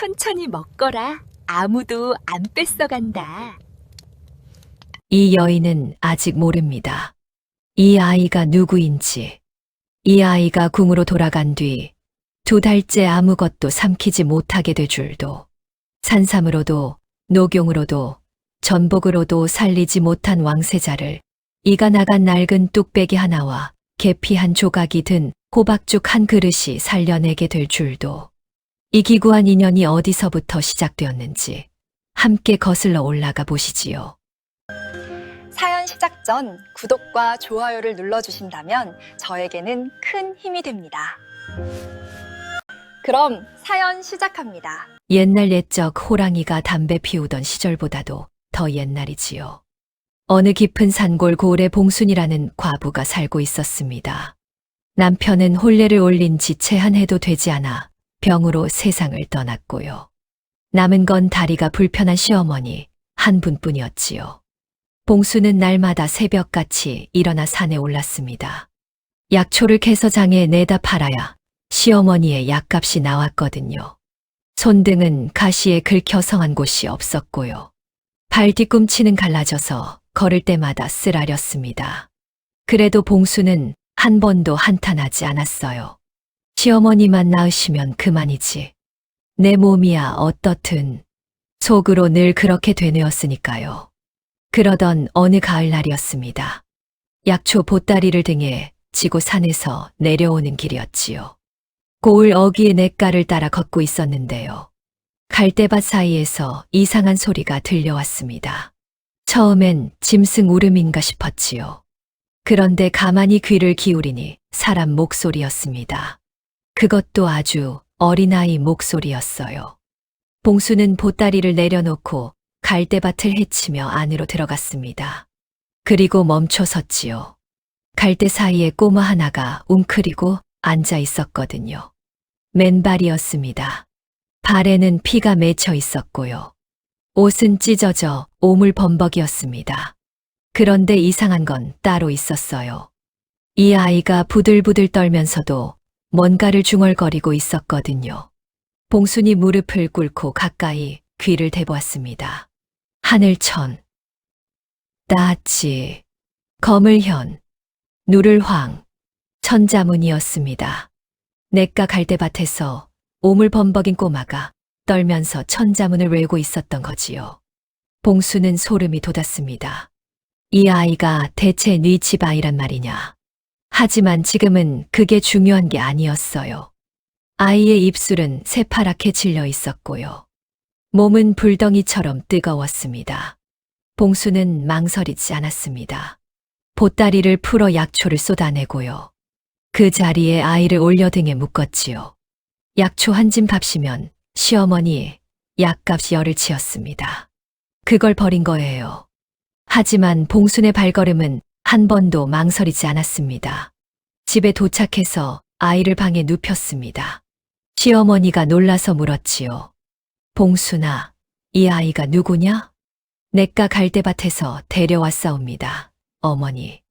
천천히 먹거라. 아무도 안 뺏어간다. 이 여인은 아직 모릅니다. 이 아이가 누구인지. 이 아이가 궁으로 돌아간 뒤 2달째 아무것도 삼키지 못하게 될 줄도, 산삼으로도 녹용으로도 전복으로도 살리지 못한 왕세자를 이가 나간 낡은 뚝배기 하나와 계피 한 조각이 든 호박죽 한 그릇이 살려내게 될 줄도, 이 기구한 인연이 어디서부터 시작되었는지 함께 거슬러 올라가 보시지요. 사연 시작 전 구독과 좋아요를 눌러주신다면 저에게는 큰 힘이 됩니다. 그럼 사연 시작합니다. 옛날 옛적 호랑이가 담배 피우던 시절보다도 더 옛날이지요. 어느 깊은 산골 고을에 봉순이라는 과부가 살고 있었습니다. 남편은 혼례를 올린 지 채 한 해도 되지 않아 병으로 세상을 떠났고요. 남은 건 다리가 불편한 시어머니 한 분뿐이었지요. 봉수는 날마다 새벽같이 일어나 산에 올랐습니다. 약초를 캐서 장에 내다 팔아야 시어머니의 약값이 나왔거든요. 손등은 가시에 긁혀 성한 곳이 없었고요. 발 뒤꿈치는 갈라져서 걸을 때마다 쓰라렸습니다. 그래도 봉수는 한 번도 한탄하지 않았어요. 시어머니만 나으시면 그만이지. 내 몸이야 어떻든 속으로 늘 그렇게 되뇌었으니까요. 그러던 어느 가을날이었습니다. 약초 보따리를 등에 지고 산에서 내려오는 길이었지요. 고을 어귀의 냇가를 따라 걷고 있었는데요. 갈대밭 사이에서 이상한 소리가 들려왔습니다. 처음엔 짐승 울음인가 싶었지요. 그런데 가만히 귀를 기울이니 사람 목소리였습니다. 그것도 아주 어린아이 목소리였어요. 봉수는 보따리를 내려놓고 갈대밭을 헤치며 안으로 들어갔습니다. 그리고 멈춰 섰지요. 갈대 사이에 꼬마 하나가 웅크리고 앉아 있었거든요. 맨발이었습니다. 발에는 피가 맺혀 있었고요. 옷은 찢어져 오물범벅이었습니다. 그런데 이상한 건 따로 있었어요. 이 아이가 부들부들 떨면서도 뭔가를 중얼거리고 있었거든요. 봉순이 무릎을 꿇고 가까이 귀를 대보았습니다. 하늘천, 따치, 거물현, 누를황, 천자문이었습니다. 냇가 갈대밭에서 오물범벅인 꼬마가 떨면서 천자문을 외우고 있었던 거지요. 봉수는 소름이 돋았습니다. 이 아이가 대체 네 집 아이란 말이냐. 하지만 지금은 그게 중요한 게 아니었어요. 아이의 입술은 새파랗게 질려 있었고요. 몸은 불덩이처럼 뜨거웠습니다. 봉수는 망설이지 않았습니다. 보따리를 풀어 약초를 쏟아내고요. 그 자리에 아이를 올려 등에 묶었지요. 약초 한 짐 값이면 시어머니 약값이 열을 치었습니다. 그걸 버린 거예요. 하지만 봉순의 발걸음은 한 번도 망설이지 않았습니다. 집에 도착해서 아이를 방에 눕혔습니다. 시어머니가 놀라서 물었지요. 봉순아, 이 아이가 누구냐? 냇가 갈대밭에서 데려왔사옵니다. 어머니.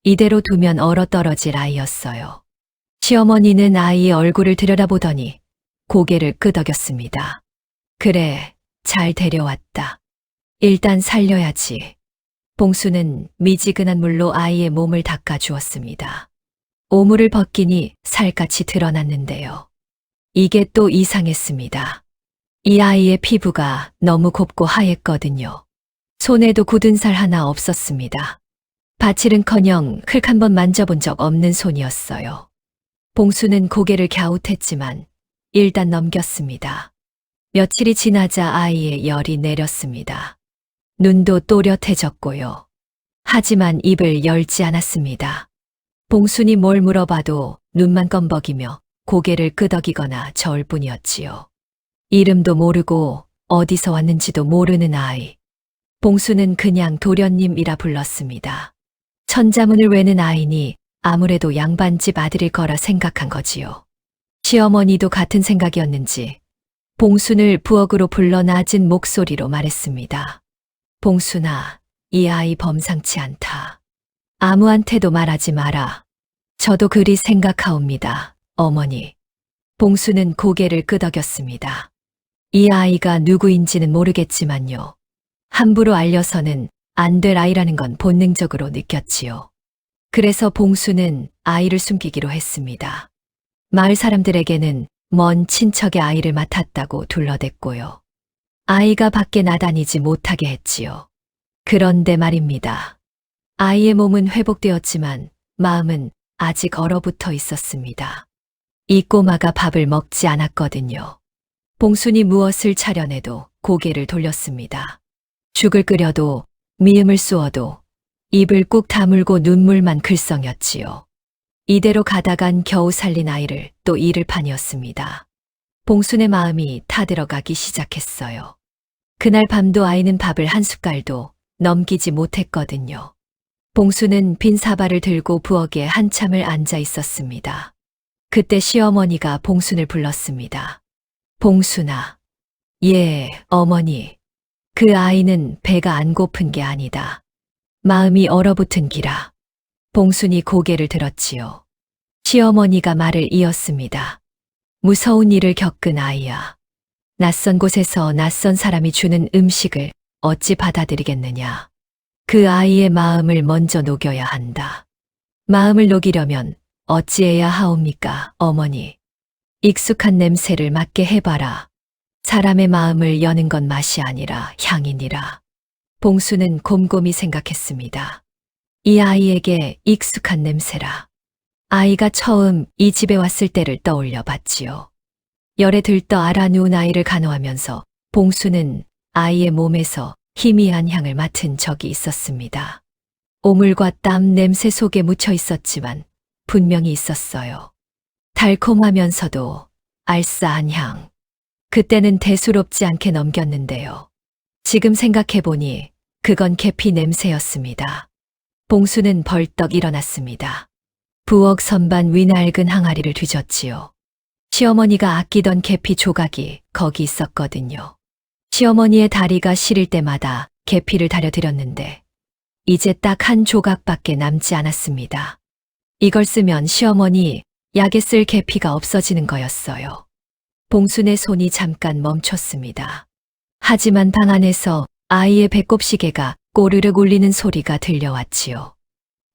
이대로 두면 얼어떨어질 아이였어요. 시어머니는 아이의 얼굴을 들여다보더니 고개를 끄덕였습니다. 그래, 잘 데려왔다. 일단 살려야지. 봉수는 미지근한 물로 아이의 몸을 닦아주었습니다. 오물을 벗기니 살갗이 드러났는데요. 이게 또 이상했습니다. 이 아이의 피부가 너무 곱고 하얘거든요. 손에도 굳은 살 하나 없었습니다. 바칠은커녕 흙 한 번 만져본 적 없는 손이었어요. 봉수는 고개를 갸웃했지만 일단 넘겼습니다. 며칠이 지나자 아이의 열이 내렸습니다. 눈도 또렷해졌고요. 하지만 입을 열지 않았습니다. 봉순이 뭘 물어봐도 눈만 껌벅이며 고개를 끄덕이거나 저을 뿐이었지요. 이름도 모르고 어디서 왔는지도 모르는 아이. 봉수는 그냥 도련님이라 불렀습니다. 천자문을 외는 아이니 아무래도 양반집 아들일 거라 생각한 거지요. 시어머니도 같은 생각이었는지 봉순을 부엌으로 불러 낮은 목소리로 말했습니다. 봉순아, 이 아이 범상치 않다. 아무한테도 말하지 마라. 저도 그리 생각하옵니다, 어머니. 봉수는 고개를 끄덕였습니다. 이 아이가 누구인지는 모르겠지만요. 함부로 알려서는 안 될 아이라는 건 본능적으로 느꼈지요. 그래서 봉수는 아이를 숨기기로 했습니다. 마을 사람들에게는 먼 친척의 아이를 맡았다고 둘러댔고요. 아이가 밖에 나다니지 못하게 했지요. 그런데 말입니다. 아이의 몸은 회복되었지만 마음은 아직 얼어붙어 있었습니다. 이 꼬마가 밥을 먹지 않았거든요. 봉순이 무엇을 차려내도 고개를 돌렸습니다. 죽을 끓여도 미음을 쏘어도 입을 꾹 다물고 눈물만 글썽였지요. 이대로 가다간 겨우 살린 아이를 또 잃을 판이었습니다. 봉순의 마음이 타들어가기 시작했어요. 그날 밤도 아이는 밥을 한 숟갈도 넘기지 못했거든요. 봉순은 빈 사발을 들고 부엌에 한참을 앉아 있었습니다. 그때 시어머니가 봉순을 불렀습니다. 봉순아. 예, 어머니. 그 아이는 배가 안 고픈 게 아니다. 마음이 얼어붙은 기라. 봉순이 고개를 들었지요. 시어머니가 말을 이었습니다. 무서운 일을 겪은 아이야. 낯선 곳에서 낯선 사람이 주는 음식을 어찌 받아들이겠느냐. 그 아이의 마음을 먼저 녹여야 한다. 마음을 녹이려면 어찌해야 하옵니까, 어머니? 익숙한 냄새를 맡게 해봐라. 사람의 마음을 여는 건 맛이 아니라 향이니라. 봉수는 곰곰이 생각했습니다. 이 아이에게 익숙한 냄새라. 아이가 처음 이 집에 왔을 때를 떠올려 봤지요. 열에 들떠 알아누운 아이를 간호하면서 봉수는 아이의 몸에서 희미한 향을 맡은 적이 있었습니다. 오물과 땀 냄새 속에 묻혀 있었지만 분명히 있었어요. 달콤하면서도 알싸한 향. 그때는 대수롭지 않게 넘겼는데요. 지금 생각해보니 그건 계피 냄새였습니다. 봉수는 벌떡 일어났습니다. 부엌 선반 위 낡은 항아리를 뒤졌지요. 시어머니가 아끼던 계피 조각이 거기 있었거든요. 시어머니의 다리가 시릴 때마다 계피를 다려드렸는데 이제 딱 한 조각밖에 남지 않았습니다. 이걸 쓰면 시어머니 약에 쓸 계피가 없어지는 거였어요. 봉순의 손이 잠깐 멈췄습니다. 하지만 방 안에서 아이의 배꼽시계가 꼬르륵 울리는 소리가 들려왔지요.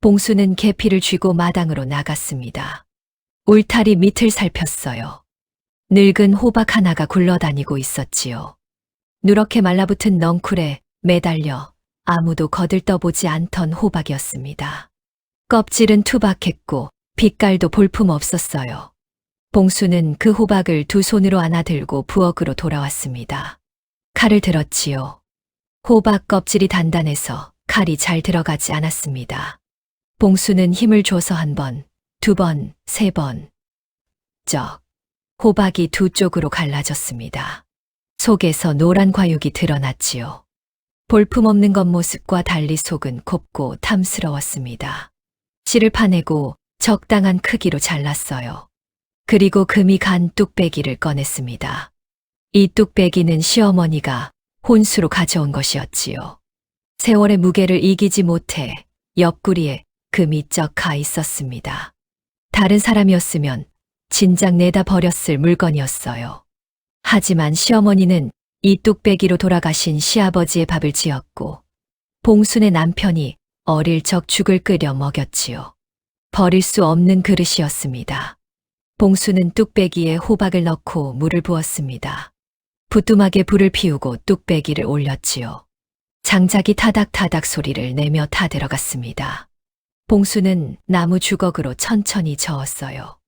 봉수는 계피를 쥐고 마당으로 나갔습니다. 울타리 밑을 살폈어요. 늙은 호박 하나가 굴러다니고 있었지요. 누렇게 말라붙은 넝쿨에 매달려 아무도 거들떠보지 않던 호박이었습니다. 껍질은 투박했고 빛깔도 볼품없었어요. 봉수는 그 호박을 두 손으로 안아들고 부엌으로 돌아왔습니다. 칼을 들었지요. 호박 껍질이 단단해서 칼이 잘 들어가지 않았습니다. 봉수는 힘을 줘서 한 번, 두 번, 세 번. 호박이 두 쪽으로 갈라졌습니다. 속에서 노란 과육이 드러났지요. 볼품없는 겉모습과 달리 속은 곱고 탐스러웠습니다. 씨를 파내고 적당한 크기로 잘랐어요. 그리고 금이 간 뚝배기를 꺼냈습니다. 이 뚝배기는 시어머니가 혼수로 가져온 것이었지요. 세월의 무게를 이기지 못해 옆구리에 금이 쩍 가 있었습니다. 다른 사람이었으면 진작 내다 버렸을 물건이었어요. 하지만 시어머니는 이 뚝배기로 돌아가신 시아버지의 밥을 지었고 봉순의 남편이 어릴 적 죽을 끓여 먹였지요. 버릴 수 없는 그릇이었습니다. 봉수는 뚝배기에 호박을 넣고 물을 부었습니다. 부뚜막에 불을 피우고 뚝배기를 올렸지요. 장작이 타닥타닥 소리를 내며 타들어갔습니다. 봉수는 나무 주걱으로 천천히 저었어요.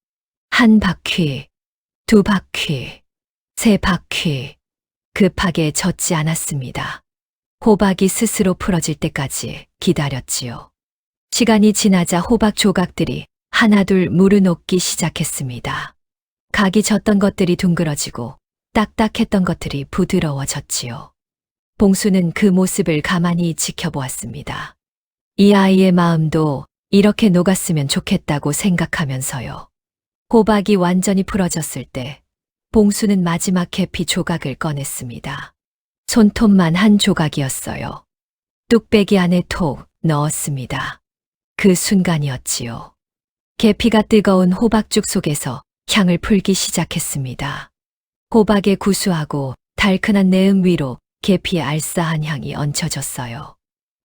한 바퀴, 두 바퀴, 세 바퀴. 급하게 젓지 않았습니다. 호박이 스스로 풀어질 때까지 기다렸지요. 시간이 지나자 호박 조각들이 하나둘 무르녹기 시작했습니다. 각이 졌던 것들이 둥그러지고 딱딱했던 것들이 부드러워졌지요. 봉수는 그 모습을 가만히 지켜보았습니다. 이 아이의 마음도 이렇게 녹았으면 좋겠다고 생각하면서요. 호박이 완전히 풀어졌을 때 봉수는 마지막 계피 조각을 꺼냈습니다. 손톱만 한 조각이었어요. 뚝배기 안에 톡 넣었습니다. 그 순간이었지요. 계피가 뜨거운 호박죽 속에서 향을 풀기 시작했습니다. 호박의 구수하고 달큰한 내음 위로 계피의 알싸한 향이 얹혀졌어요.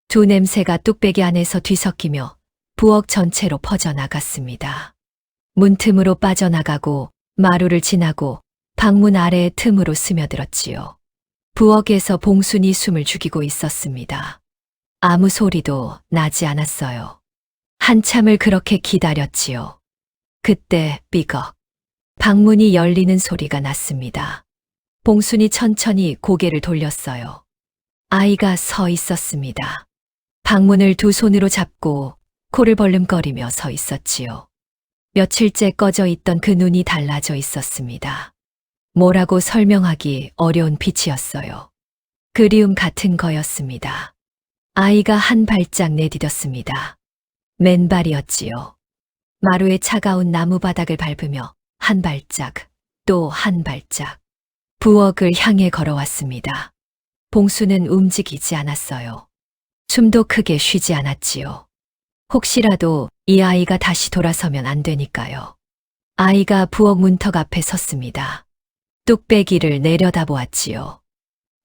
두 냄새가 뚝배기 안에서 뒤섞이며 부엌 전체로 퍼져나갔습니다. 문틈으로 빠져나가고 마루를 지나고 방문 아래의 틈으로 스며들었지요. 부엌에서 봉순이 숨을 죽이고 있었습니다. 아무 소리도 나지 않았어요. 한참을 그렇게 기다렸지요. 그때 삐걱 방문이 열리는 소리가 났습니다. 봉순이 천천히 고개를 돌렸어요. 아이가 서 있었습니다. 방문을 두 손으로 잡고 코를 벌름거리며 서 있었지요. 며칠째 꺼져 있던 그 눈이 달라져 있었습니다. 뭐라고 설명하기 어려운 빛이었어요. 그리움 같은 거였습니다. 아이가 한 발짝 내디뎠습니다. 맨발이었지요. 마루의 차가운 나무 바닥을 밟으며 한 발짝, 또 한 발짝. 부엌을 향해 걸어왔습니다. 봉수는 움직이지 않았어요. 숨도 크게 쉬지 않았지요. 혹시라도 이 아이가 다시 돌아서면 안 되니까요. 아이가 부엌 문턱 앞에 섰습니다. 뚝배기를 내려다보았지요.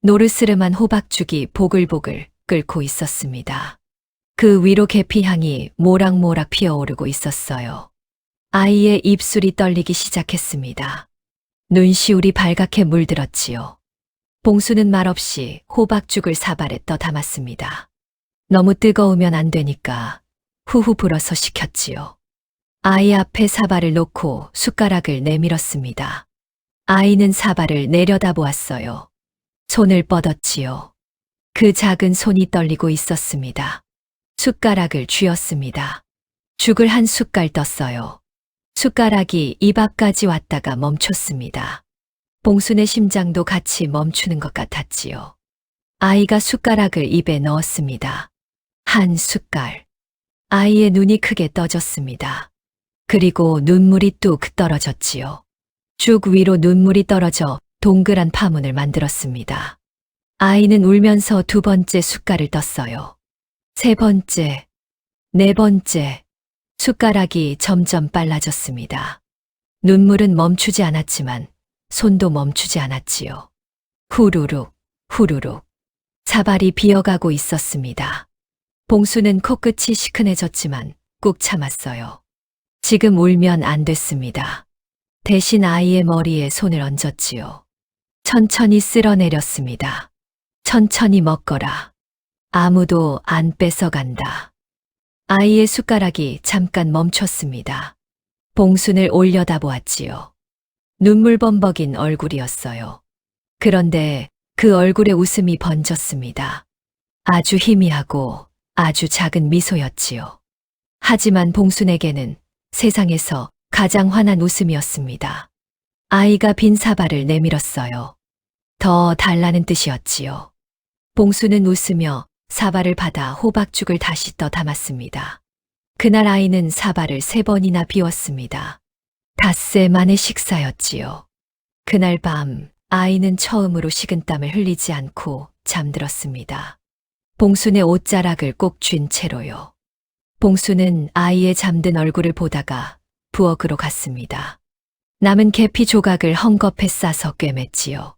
노르스름한 호박죽이 보글보글 끓고 있었습니다. 그 위로 계피향이 모락모락 피어오르고 있었어요. 아이의 입술이 떨리기 시작했습니다. 눈시울이 발갛게 물들었지요. 봉수는 말없이 호박죽을 사발에 떠 담았습니다. 너무 뜨거우면 안 되니까 후후 불어서 식혔지요. 아이 앞에 사발을 놓고 숟가락을 내밀었습니다. 아이는 사발을 내려다보았어요. 손을 뻗었지요. 그 작은 손이 떨리고 있었습니다. 숟가락을 쥐었습니다. 죽을 한 숟갈 떴어요. 숟가락이 입 앞까지 왔다가 멈췄습니다. 봉순의 심장도 같이 멈추는 것 같았지요. 아이가 숟가락을 입에 넣었습니다. 한 숟갈. 아이의 눈이 크게 떠졌습니다. 그리고 눈물이 뚝 떨어졌지요. 죽 위로 눈물이 떨어져 동그란 파문을 만들었습니다. 아이는 울면서 두 번째 숟갈을 떴어요. 세 번째, 네 번째. 숟가락이 점점 빨라졌습니다. 눈물은 멈추지 않았지만 손도 멈추지 않았지요. 후루룩, 후루룩. 사발이 비어가고 있었습니다. 봉수는 코끝이 시큰해졌지만 꾹 참았어요. 지금 울면 안 됐습니다. 대신 아이의 머리에 손을 얹었지요. 천천히 쓸어내렸습니다. 천천히 먹거라. 아무도 안 뺏어간다. 아이의 숟가락이 잠깐 멈췄습니다. 봉순을 올려다보았지요. 눈물 범벅인 얼굴이었어요. 그런데 그 얼굴에 웃음이 번졌습니다. 아주 희미하고 아주 작은 미소였지요. 하지만 봉순에게는 세상에서 가장 환한 웃음이었습니다. 아이가 빈 사발을 내밀었어요. 더 달라는 뜻이었지요. 봉수는 웃으며 사발을 받아 호박죽을 다시 떠 담았습니다. 그날 아이는 사발을 3번이나 비웠습니다. 닷새 만의 식사였지요. 그날 밤 아이는 처음으로 식은땀을 흘리지 않고 잠들었습니다. 봉순의 옷자락을 꼭 쥔 채로요. 봉수는 아이의 잠든 얼굴을 보다가 부엌으로 갔습니다. 남은 계피 조각을 헝겊에 싸서 꿰맸지요.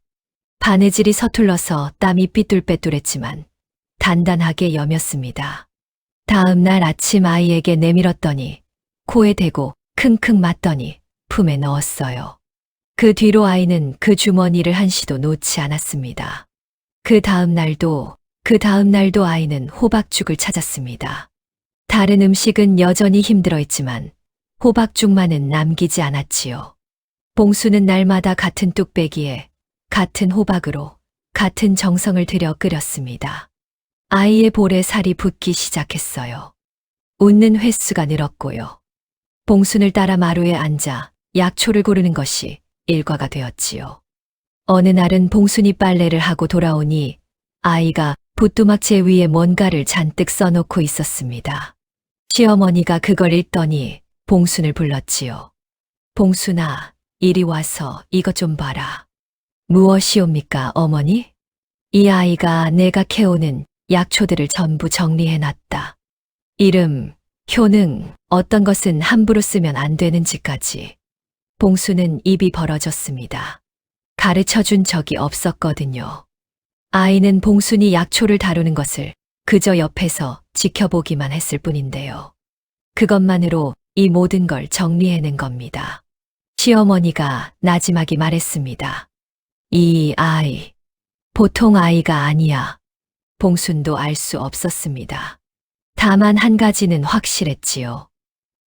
바느질이 서툴러서 땀이 삐뚤빼뚤했지만 단단하게 여몄습니다. 다음 날 아침 아이에게 내밀었더니 코에 대고 킁킁 맞더니 품에 넣었어요. 그 뒤로 아이는 그 주머니를 한시도 놓지 않았습니다. 그 다음 날도 아이는 호박죽을 찾았습니다. 다른 음식은 여전히 힘들어했지만 호박죽만은 남기지 않았지요. 봉수는 날마다 같은 뚝배기에 같은 호박으로 같은 정성을 들여 끓였습니다. 아이의 볼에 살이 붙기 시작했어요. 웃는 횟수가 늘었고요. 봉순을 따라 마루에 앉아 약초를 고르는 것이 일과가 되었지요. 어느 날은 봉순이 빨래를 하고 돌아오니 아이가 붓두막재 위에 뭔가를 잔뜩 써놓고 있었습니다. 시어머니가 그걸 읽더니 봉순을 불렀지요. 봉순아, 이리 와서 이것 좀 봐라. 무엇이옵니까, 어머니? 이 아이가 내가 캐오는 약초들을 전부 정리해놨다. 이름, 효능, 어떤 것은 함부로 쓰면 안 되는지까지. 봉수는 입이 벌어졌습니다. 가르쳐 준 적이 없었거든요. 아이는 봉순이 약초를 다루는 것을 그저 옆에서 지켜보기만 했을 뿐인데요. 그것만으로 이 모든 걸 정리해낸 겁니다. 시어머니가 나지막이 말했습니다. 이 아이, 보통 아이가 아니야. 봉순도 알 수 없었습니다. 다만 한 가지는 확실했지요.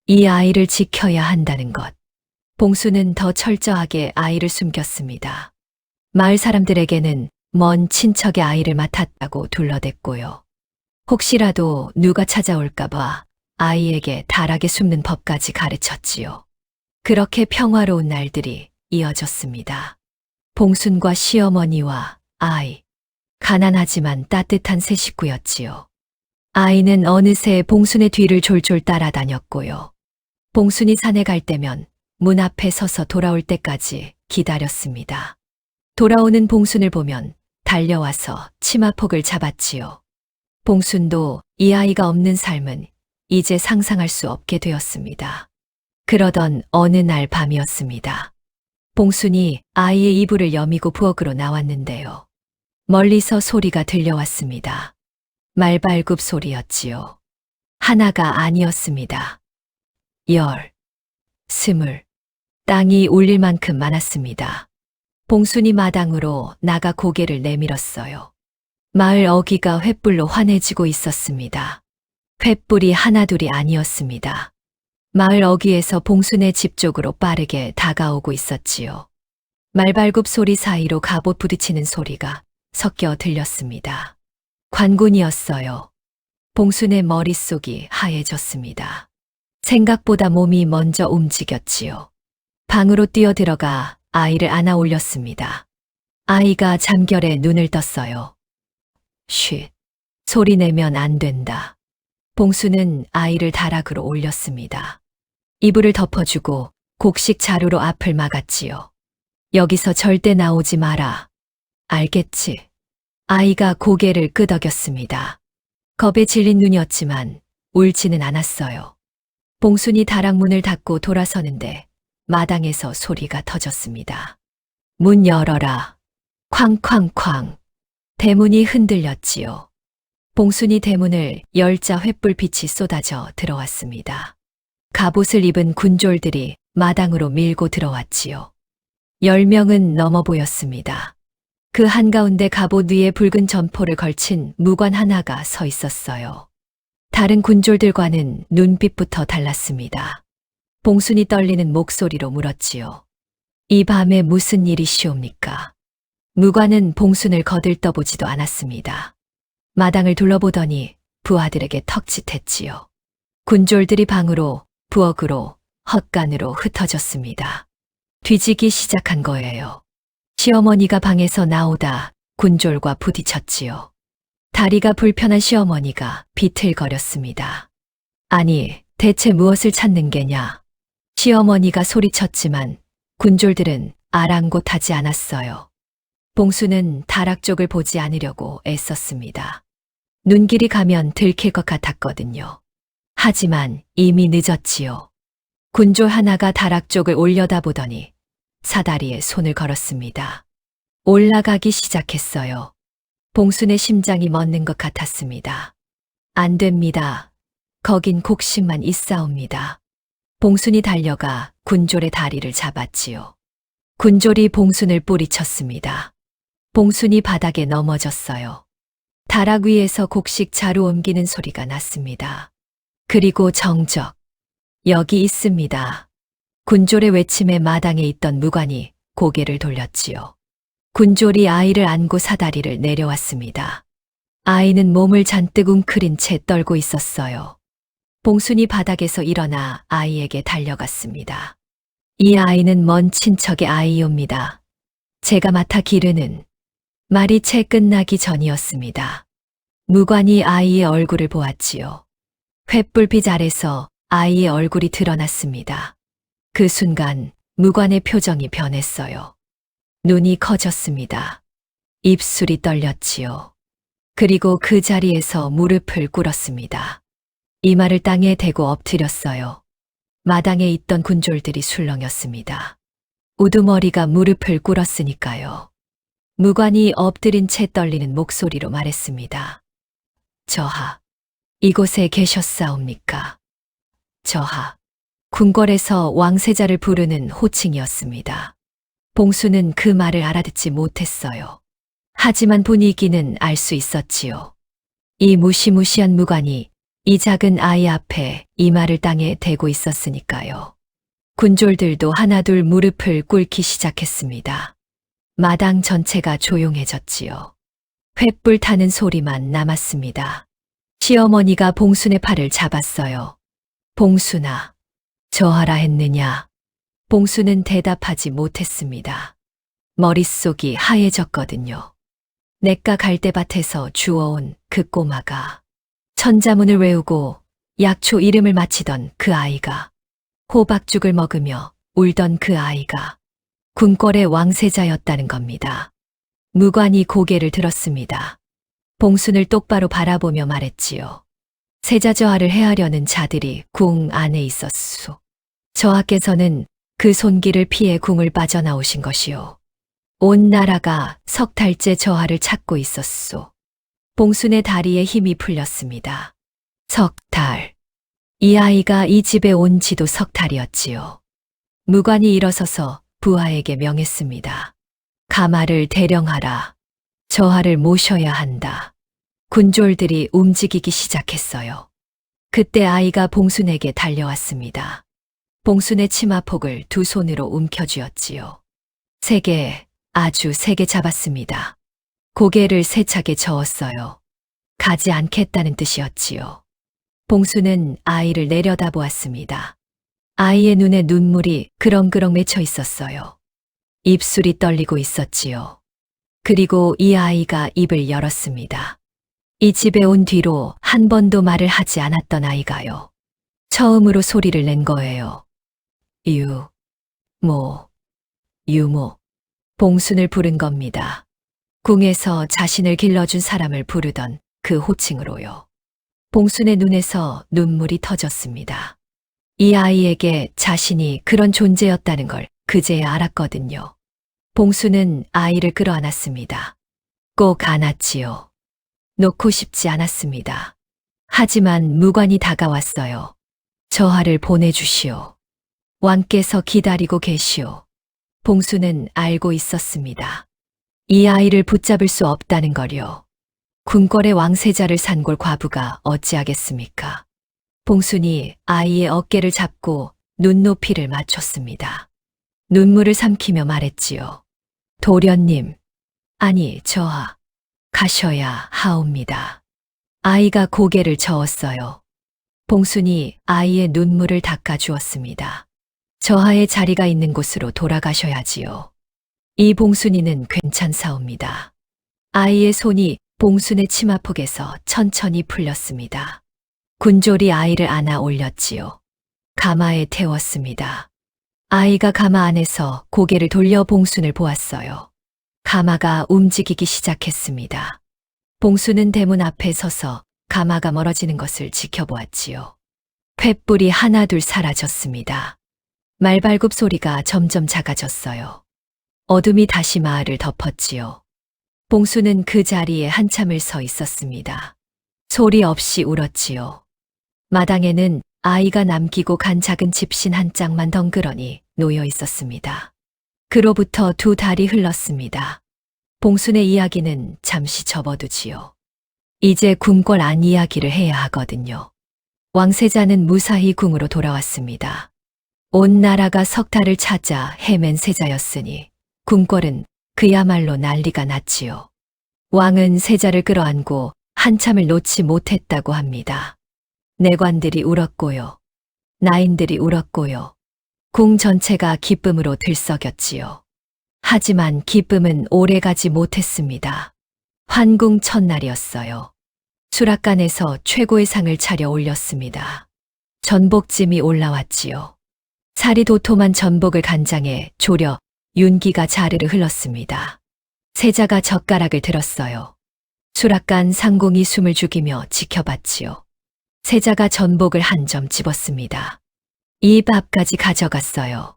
이 아이를 지켜야 한다는 것. 봉순은 더 철저하게 아이를 숨겼습니다. 마을 사람들에게는 먼 친척의 아이를 맡았다고 둘러댔고요. 혹시라도 누가 찾아올까봐 아이에게 달하게 숨는 법까지 가르쳤지요. 그렇게 평화로운 날들이 이어졌습니다. 봉순과 시어머니와 아이, 가난하지만 따뜻한 세 식구였지요. 아이는 어느새 봉순의 뒤를 졸졸 따라다녔고요. 봉순이 산에 갈 때면 문 앞에 서서 돌아올 때까지 기다렸습니다. 돌아오는 봉순을 보면 달려와서 치마폭을 잡았지요. 봉순도 이 아이가 없는 삶은 이제 상상할 수 없게 되었습니다. 그러던 어느 날 밤이었습니다. 봉순이 아이의 이불을 여미고 부엌으로 나왔는데요. 멀리서 소리가 들려왔습니다. 말발굽 소리였지요. 하나가 아니었습니다. 10, 20, 땅이 울릴 만큼 많았습니다. 봉순이 마당으로 나가 고개를 내밀었어요. 마을 어귀가 횃불로 환해지고 있었습니다. 횃불이 하나둘이 아니었습니다. 마을 어귀에서 봉순의 집 쪽으로 빠르게 다가오고 있었지요. 말발굽 소리 사이로 갑옷 부딪히는 소리가 섞여 들렸습니다. 관군이었어요. 봉순의 머릿속이 하얘졌습니다. 생각보다 몸이 먼저 움직였지요. 방으로 뛰어들어가 아이를 안아 올렸습니다. 아이가 잠결에 눈을 떴어요. 쉿, 소리 내면 안 된다. 봉순은 아이를 다락으로 올렸습니다. 이불을 덮어주고 곡식 자루로 앞을 막았지요. 여기서 절대 나오지 마라. 알겠지? 아이가 고개를 끄덕였습니다. 겁에 질린 눈이었지만 울지는 않았어요. 봉순이 다락문을 닫고 돌아서는데 마당에서 소리가 터졌습니다. 문 열어라. 쾅쾅쾅. 대문이 흔들렸지요. 봉순이 대문을 열자 횃불빛이 쏟아져 들어왔습니다. 갑옷을 입은 군졸들이 마당으로 밀고 들어왔지요. 10명은 넘어 보였습니다. 그 한가운데 갑옷 위에 붉은 점포를 걸친 무관 하나가 서 있었어요. 다른 군졸들과는 눈빛부터 달랐습니다. 봉순이 떨리는 목소리로 물었지요. 이 밤에 무슨 일이시옵니까? 무관은 봉순을 거들떠보지도 않았습니다. 마당을 둘러보더니 부하들에게 턱짓했지요. 군졸들이 방으로, 부엌으로, 헛간으로 흩어졌습니다. 뒤지기 시작한 거예요. 시어머니가 방에서 나오다 군졸과 부딪혔지요. 다리가 불편한 시어머니가 비틀거렸습니다. 아니, 대체 무엇을 찾는 게냐? 시어머니가 소리쳤지만 군졸들은 아랑곳하지 않았어요. 봉순은 다락 쪽을 보지 않으려고 애썼습니다. 눈길이 가면 들킬 것 같았거든요. 하지만 이미 늦었지요. 군졸 하나가 다락 쪽을 올려다보더니 사다리에 손을 걸었습니다. 올라가기 시작했어요. 봉순의 심장이 멎는 것 같았습니다. 안 됩니다. 거긴 곡식만 있사옵니다. 봉순이 달려가 군졸의 다리를 잡았지요. 군졸이 봉순을 뿌리쳤습니다. 봉순이 바닥에 넘어졌어요. 다락 위에서 곡식 자루 옮기는 소리가 났습니다. 그리고 정적. 여기 있습니다. 군졸의 외침에 마당에 있던 무관이 고개를 돌렸지요. 군졸이 아이를 안고 사다리를 내려왔습니다. 아이는 몸을 잔뜩 웅크린 채 떨고 있었어요. 봉순이 바닥에서 일어나 아이에게 달려갔습니다. 이 아이는 먼 친척의 아이옵니다. 제가 맡아 기르는. 말이 채 끝나기 전이었습니다. 무관이 아이의 얼굴을 보았지요. 횃불빛 아래서 아이의 얼굴이 드러났습니다. 그 순간 무관의 표정이 변했어요. 눈이 커졌습니다. 입술이 떨렸지요. 그리고 그 자리에서 무릎을 꿇었습니다. 이마를 땅에 대고 엎드렸어요. 마당에 있던 군졸들이 술렁였습니다. 우두머리가 무릎을 꿇었으니까요. 무관이 엎드린 채 떨리는 목소리로 말했습니다. 저하, 이곳에 계셨사옵니까? 저하, 궁궐에서 왕세자를 부르는 호칭이었습니다. 봉수는 그 말을 알아듣지 못했어요. 하지만 분위기는 알 수 있었지요. 이 무시무시한 무관이 이 작은 아이 앞에 이마를 땅에 대고 있었으니까요. 군졸들도 하나둘 무릎을 꿇기 시작했습니다. 마당 전체가 조용해졌지요. 횃불 타는 소리만 남았습니다. 시어머니가 봉순의 팔을 잡았어요. 봉순아, 저하라 했느냐? 봉순은 대답하지 못했습니다. 머릿속이 하얘졌거든요. 냇가 갈대밭에서 주워온 그 꼬마가, 천자문을 외우고 약초 이름을 마치던 그 아이가, 호박죽을 먹으며 울던 그 아이가 궁궐의 왕세자였다는 겁니다. 무관이 고개를 들었습니다. 봉순을 똑바로 바라보며 말했지요. 세자저하를 해하려는 자들이 궁 안에 있었소. 저하께서는 그 손길을 피해 궁을 빠져나오신 것이요. 온 나라가 석 달째 저하를 찾고 있었소. 봉순의 다리에 힘이 풀렸습니다. 석 달. 이 아이가 이 집에 온 지도 석 달이었지요. 무관이 일어서서 부하에게 명했습니다. 가마를 대령하라. 저하를 모셔야 한다. 군졸들이 움직이기 시작했어요. 그때 아이가 봉순에게 달려왔습니다. 봉순의 치마폭을 두 손으로 움켜쥐었지요. 세게, 아주 세게 잡았습니다. 고개를 세차게 저었어요. 가지 않겠다는 뜻이었지요. 봉순은 아이를 내려다보았습니다. 아이의 눈에 눈물이 그렁그렁 맺혀 있었어요. 입술이 떨리고 있었지요. 그리고 이 아이가 입을 열었습니다. 이 집에 온 뒤로 한 번도 말을 하지 않았던 아이가요. 처음으로 소리를 낸 거예요. 유모. 봉순을 부른 겁니다. 궁에서 자신을 길러준 사람을 부르던 그 호칭으로요. 봉순의 눈에서 눈물이 터졌습니다. 이 아이에게 자신이 그런 존재였다는 걸 그제야 알았거든요. 봉순은 아이를 끌어안았습니다. 꼭 안았지요. 놓고 싶지 않았습니다. 하지만 무관이 다가왔어요. 저하를 보내주시오. 왕께서 기다리고 계시오. 봉순은 알고 있었습니다. 이 아이를 붙잡을 수 없다는 걸요. 궁궐의 왕세자를 산골 과부가 어찌하겠습니까? 봉순이 아이의 어깨를 잡고 눈높이를 맞췄습니다. 눈물을 삼키며 말했지요. 도련님, 아니 저하, 가셔야 하옵니다. 아이가 고개를 저었어요. 봉순이 아이의 눈물을 닦아주었습니다. 저하의 자리가 있는 곳으로 돌아가셔야지요. 이 봉순이는 괜찮사옵니다. 아이의 손이 봉순의 치마폭에서 천천히 풀렸습니다. 군졸이 아이를 안아 올렸지요. 가마에 태웠습니다. 아이가 가마 안에서 고개를 돌려 봉순을 보았어요. 가마가 움직이기 시작했습니다. 봉순은 대문 앞에 서서 가마가 멀어지는 것을 지켜보았지요. 횃불이 하나둘 사라졌습니다. 말발굽 소리가 점점 작아졌어요. 어둠이 다시 마을을 덮었지요. 봉순은 그 자리에 한참을 서 있었습니다. 소리 없이 울었지요. 마당에는 아이가 남기고 간 작은 집신 한 짝만 덩그러니 놓여 있었습니다. 그로부터 두 달이 흘렀습니다. 봉순의 이야기는 잠시 접어두지요. 이제 궁궐 안 이야기를 해야 하거든요. 왕세자는 무사히 궁으로 돌아왔습니다. 온 나라가 석 달을 찾아 헤맨 세자였으니 궁궐은 그야말로 난리가 났지요. 왕은 세자를 끌어안고 한참을 놓지 못했다고 합니다. 내관들이 울었고요. 나인들이 울었고요. 궁 전체가 기쁨으로 들썩였지요. 하지만 기쁨은 오래가지 못했습니다. 환궁 첫날이었어요. 수락관에서 최고의 상을 차려 올렸습니다. 전복짐이 올라왔지요. 살이 도톰한 전복을 간장에 졸여 윤기가 자르르 흘렀습니다. 세자가 젓가락을 들었어요. 수락관 상공이 숨을 죽이며 지켜봤지요. 세자가 전복을 한 점 집었습니다. 입 앞까지 가져갔어요.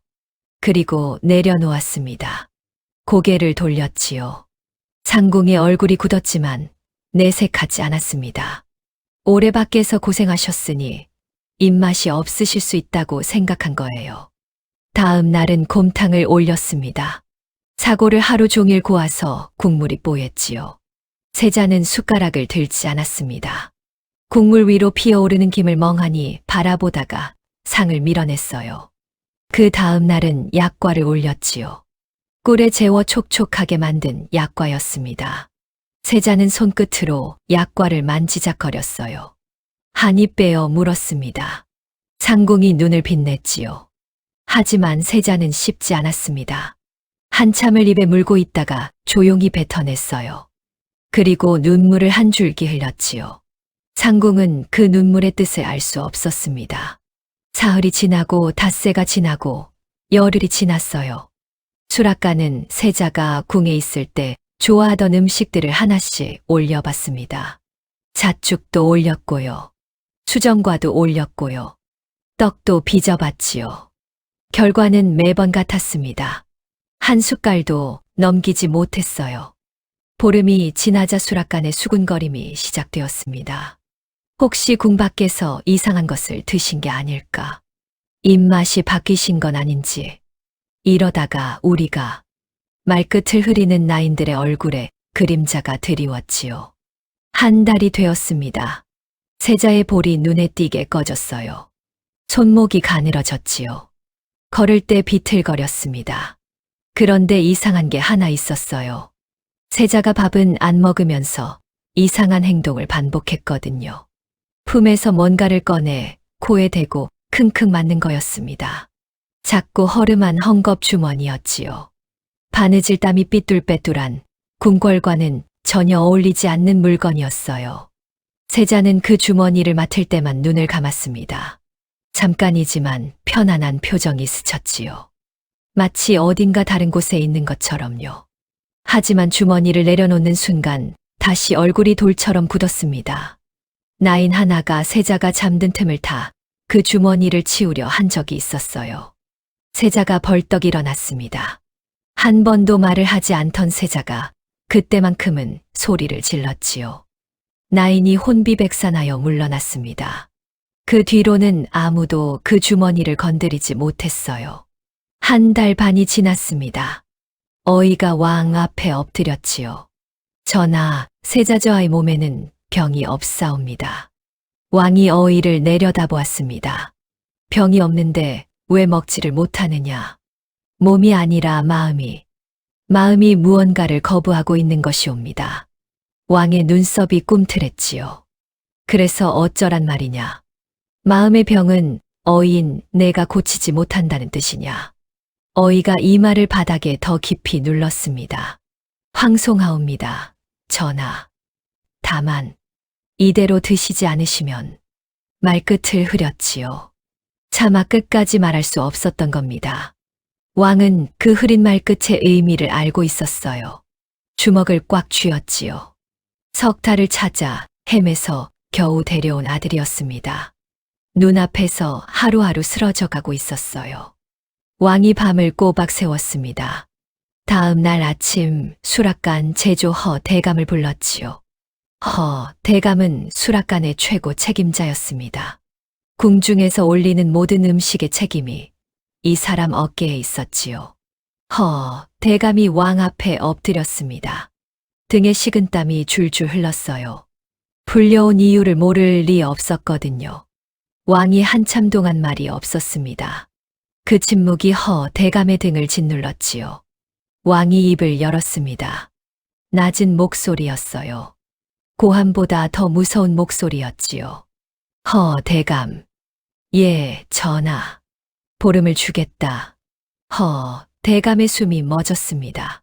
그리고 내려놓았습니다. 고개를 돌렸지요. 상궁의 얼굴이 굳었지만 내색하지 않았습니다. 오래 밖에서 고생하셨으니 입맛이 없으실 수 있다고 생각한 거예요. 다음 날은 곰탕을 올렸습니다. 사고를 하루 종일 고아서 국물이 뽀였지요. 세자는 숟가락을 들지 않았습니다. 국물 위로 피어오르는 김을 멍하니 바라보다가 상을 밀어냈어요. 그 다음 날은 약과를 올렸지요. 꿀에 재워 촉촉하게 만든 약과였습니다. 세자는 손끝으로 약과를 만지작거렸어요. 한 입 빼어 물었습니다. 상궁이 눈을 빛냈지요. 하지만 세자는 씹지 않았습니다. 한참을 입에 물고 있다가 조용히 뱉어냈어요. 그리고 눈물을 한 줄기 흘렸지요. 상궁은 그 눈물의 뜻을 알 수 없었습니다. 사흘이 지나고 닷새가 지나고 열흘이 지났어요. 수락가는 세자가 궁에 있을 때 좋아하던 음식들을 하나씩 올려봤습니다. 잣죽도 올렸고요. 수정과도 올렸고요. 떡도 빚어봤지요. 결과는 매번 같았습니다. 한 숟갈도 넘기지 못했어요. 보름이 지나자 수락간의 수군거림이 시작되었습니다. 혹시 궁 밖에서 이상한 것을 드신 게 아닐까? 입맛이 바뀌신 건 아닌지. 이러다가 우리가 말끝을 흐리는 나인들의 얼굴에 그림자가 드리웠지요. 한 달이 되었습니다. 세자의 볼이 눈에 띄게 꺼졌어요. 손목이 가늘어졌지요. 걸을 때 비틀거렸습니다. 그런데 이상한 게 하나 있었어요. 세자가 밥은 안 먹으면서 이상한 행동을 반복했거든요. 품에서 뭔가를 꺼내 코에 대고 킁킁 맞는 거였습니다. 작고 허름한 헝겊 주머니였지요. 바느질 땀이 삐뚤빼뚤한 궁궐과는 전혀 어울리지 않는 물건이었어요. 세자는 그 주머니를 맡을 때만 눈을 감았습니다. 잠깐이지만 편안한 표정이 스쳤지요. 마치 어딘가 다른 곳에 있는 것처럼요. 하지만 주머니를 내려놓는 순간 다시 얼굴이 돌처럼 굳었습니다. 나인 하나가 세자가 잠든 틈을 타 그 주머니를 치우려 한 적이 있었어요. 세자가 벌떡 일어났습니다. 한 번도 말을 하지 않던 세자가 그때만큼은 소리를 질렀지요. 나인이 혼비백산하여 물러났습니다. 그 뒤로는 아무도 그 주머니를 건드리지 못했어요. 한 달 반이 지났습니다. 어이가 왕 앞에 엎드렸지요. 전하, 세자저하의 몸에는 병이 없사옵니다. 왕이 어이를 내려다보았습니다. 병이 없는데 왜 먹지를 못하느냐? 몸이 아니라 마음이 무언가를 거부하고 있는 것이옵니다. 왕의 눈썹이 꿈틀했지요. 그래서 어쩌란 말이냐? 마음의 병은 어이인 내가 고치지 못한다는 뜻이냐? 어이가 이 말을 바닥에 더 깊이 눌렀습니다. 황송하옵니다, 전하. 다만 이대로 드시지 않으시면 말끝을 흐렸지요. 차마 끝까지 말할 수 없었던 겁니다. 왕은 그 흐린 말끝의 의미를 알고 있었어요. 주먹을 꽉 쥐었지요. 석 달을 찾아 헤매서 겨우 데려온 아들이었습니다. 눈앞에서 하루하루 쓰러져 가고 있었어요. 왕이 밤을 꼬박 새웠습니다. 다음 날 아침 수락관 제조 허 대감을 불렀지요. 허 대감은 수락관의 최고 책임자였습니다. 궁중에서 올리는 모든 음식의 책임이 이 사람 어깨에 있었지요. 허 대감이 왕 앞에 엎드렸습니다. 등에 식은땀이 줄줄 흘렀어요. 불려온 이유를 모를 리 없었거든요. 왕이 한참 동안 말이 없었습니다. 그 침묵이 허 대감의 등을 짓눌렀지요. 왕이 입을 열었습니다. 낮은 목소리였어요. 고함보다 더 무서운 목소리였지요. 허 대감. 예, 전하. 보름을 주겠다. 허 대감의 숨이 멎었습니다.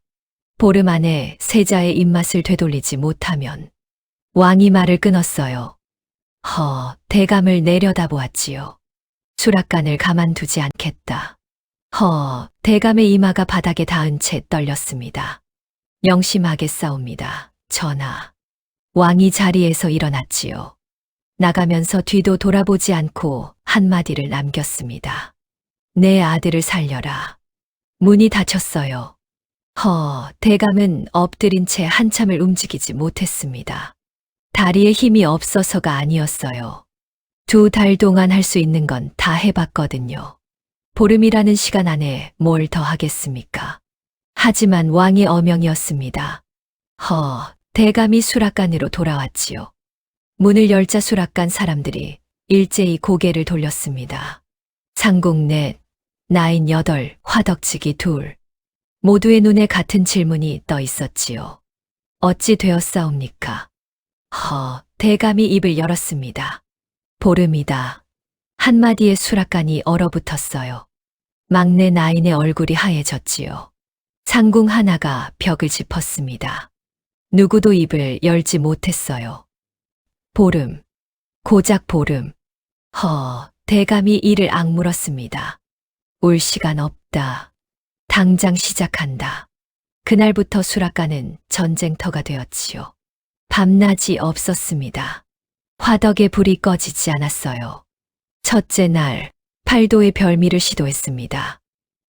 보름 안에 세자의 입맛을 되돌리지 못하면 왕이 말을 끊었어요. 허 대감을 내려다보았지요. 수락관을 가만두지 않겠다. 허 대감의 이마가 바닥에 닿은 채 떨렸습니다. 명심하게 싸웁니다, 전하. 왕이 자리에서 일어났지요. 나가면서 뒤도 돌아보지 않고 한마디를 남겼습니다. 내 아들을 살려라. 문이 닫혔어요. 대감은 엎드린 채 한참을 움직이지 못했습니다. 다리에 힘이 없어서가 아니었어요. 2달 동안 할 수 있는 건 다 해봤거든요. 보름이라는 시간 안에 뭘 더 하겠습니까? 하지만 왕의 어명이었습니다. 대감이 수락관으로 돌아왔지요. 문을 열자 수락관 사람들이 일제히 고개를 돌렸습니다. 상궁 넷, 나인 여덟, 화덕지기 둘. 모두의 눈에 같은 질문이 떠 있었지요. 어찌 되었사옵니까? 대감이 입을 열었습니다. 보름이다. 한마디에 수락관이 얼어붙었어요. 막내 나인의 얼굴이 하얘졌지요. 상궁 하나가 벽을 짚었습니다. 누구도 입을 열지 못했어요. 보름. 고작 보름. 대감이 이를 악물었습니다. 올 시간 없다. 당장 시작한다. 그날부터 수락관은 전쟁터가 되었지요. 밤낮이 없었습니다. 화덕의 불이 꺼지지 않았어요. 첫째 날, 팔도의 별미를 시도했습니다.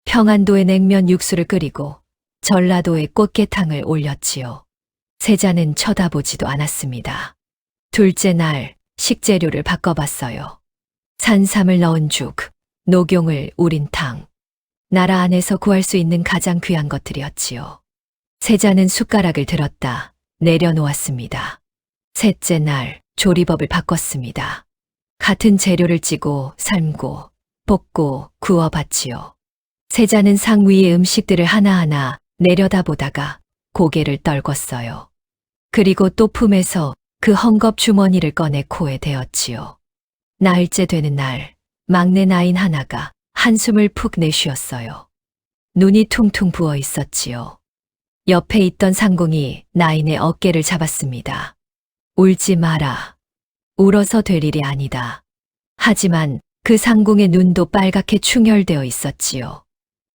평안도의 냉면 육수를 끓이고 전라도의 꽃게탕을 올렸지요. 세자는 쳐다보지도 않았습니다. 둘째 날, 식재료를 바꿔봤어요. 산삼을 넣은 죽, 녹용을 우린 탕. 나라 안에서 구할 수 있는 가장 귀한 것들이었지요. 세자는 숟가락을 들었다 내려놓았습니다. 셋째 날, 조리법을 바꿨습니다. 같은 재료를 찌고 삶고 볶고 구워봤지요. 세자는 상 위의 음식들을 하나하나 내려다보다가 고개를 떨궜어요. 그리고 또 품에서 그 헝겊 주머니를 꺼내 코에 대었지요. 나흘째 되는 날, 막내 나인 하나가 한숨을 푹 내쉬었어요. 눈이 퉁퉁 부어 있었지요. 옆에 있던 상궁이 나인의 어깨를 잡았습니다. 울지 마라. 울어서 될 일이 아니다. 하지만 그 상궁의 눈도 빨갛게 충혈되어 있었지요.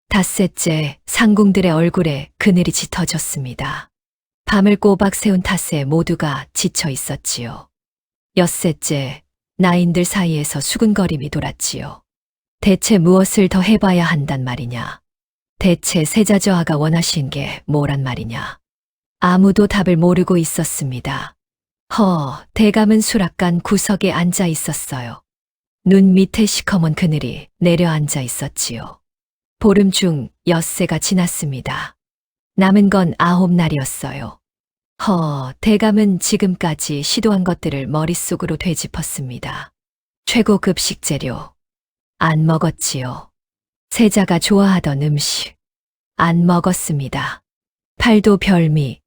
닷새째 상궁들의 얼굴에 그늘이 짙어졌습니다. 밤을 꼬박 새운 탓에 모두가 지쳐 있었지요. 엿새째 나인들 사이에서 수근거림이 돌았지요. 대체 무엇을 더 해봐야 한단 말이냐? 대체 세자저하가 원하신 게 뭐란 말이냐? 아무도 답을 모르고 있었습니다. 대감은 수락관 구석에 앉아 있었어요. 눈 밑에 시커먼 그늘이 내려앉아 있었지요. 보름 중 엿새가 지났습니다. 남은 건 9날이었어요. 대감은 지금까지 시도한 것들을 머릿속으로 되짚었습니다. 최고급 식재료. 안 먹었지요. 세자가 좋아하던 음식. 안 먹었습니다. 팔도 별미.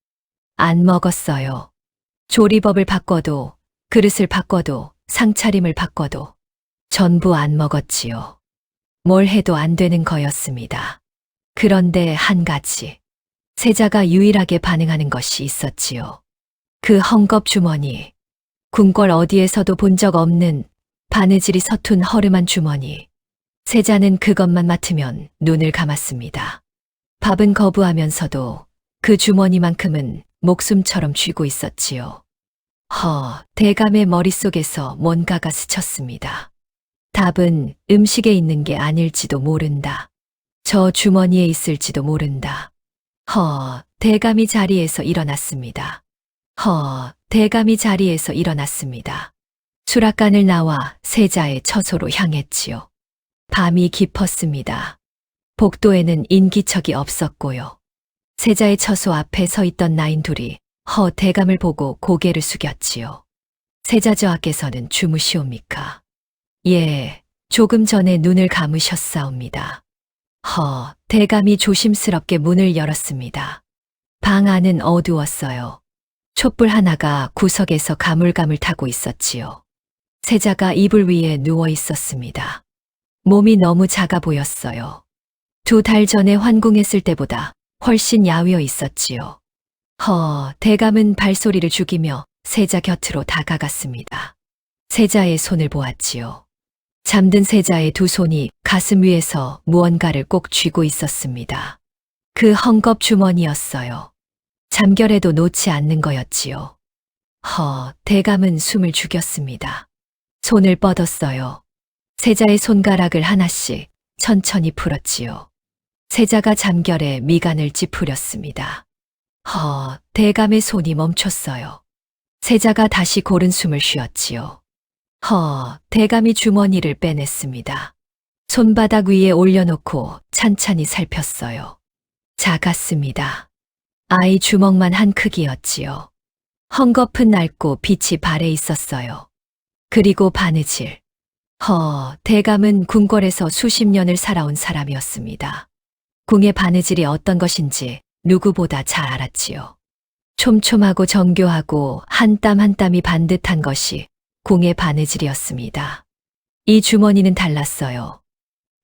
안 먹었어요. 조리법을 바꿔도, 그릇을 바꿔도, 상차림을 바꿔도 전부 안 먹었지요. 뭘 해도 안 되는 거였습니다. 그런데 한 가지. 세자가 유일하게 반응하는 것이 있었지요. 그 헝겊 주머니. 궁궐 어디에서도 본 적 없는 바느질이 서툰 허름한 주머니. 세자는 그것만 맡으면 눈을 감았습니다. 밥은 거부하면서도 그 주머니만큼은 목숨처럼 쥐고 있었지요. 대감의 머릿속에서 뭔가가 스쳤습니다. 답은 음식에 있는 게 아닐지도 모른다. 저 주머니에 있을지도 모른다. 대감이 자리에서 일어났습니다. 대감이 자리에서 일어났습니다. 수락관을 나와 세자의 처소로 향했지요. 밤이 깊었습니다. 복도에는 인기척이 없었고요. 세자의 처소 앞에 서 있던 나인 둘이 대감을 보고 고개를 숙였지요. 세자저하께서는 주무시옵니까? 예, 조금 전에 눈을 감으셨사옵니다. 대감이 조심스럽게 문을 열었습니다. 방 안은 어두웠어요. 촛불 하나가 구석에서 가물가물 타고 있었지요. 세자가 이불 위에 누워 있었습니다. 몸이 너무 작아 보였어요. 2달 전에 환궁했을 때보다 훨씬 야위어 있었지요. 대감은 발소리를 죽이며 세자 곁으로 다가갔습니다. 세자의 손을 보았지요. 잠든 세자의 2 손이 가슴 위에서 무언가를 꼭 쥐고 있었습니다. 그 헝겊 주머니였어요. 잠결에도 놓지 않는 거였지요. 대감은 숨을 죽였습니다. 손을 뻗었어요. 세자의 손가락을 하나씩 천천히 풀었지요. 세자가 잠결에 미간을 찌푸렸습니다. 대감의 손이 멈췄어요. 세자가 다시 고른 숨을 쉬었지요. 대감이 주머니를 빼냈습니다. 손바닥 위에 올려놓고 찬찬히 살폈어요. 작았습니다. 아이 주먹만 한 크기였지요. 헝겊은 낡고 빛이 발에 있었어요. 그리고 바느질. 대감은 궁궐에서 수십 년을 살아온 사람이었습니다. 궁의 바느질이 어떤 것인지 누구보다 잘 알았지요. 촘촘하고 정교하고 한 땀 한 땀이 반듯한 것이 궁의 바느질이었습니다. 이 주머니는 달랐어요.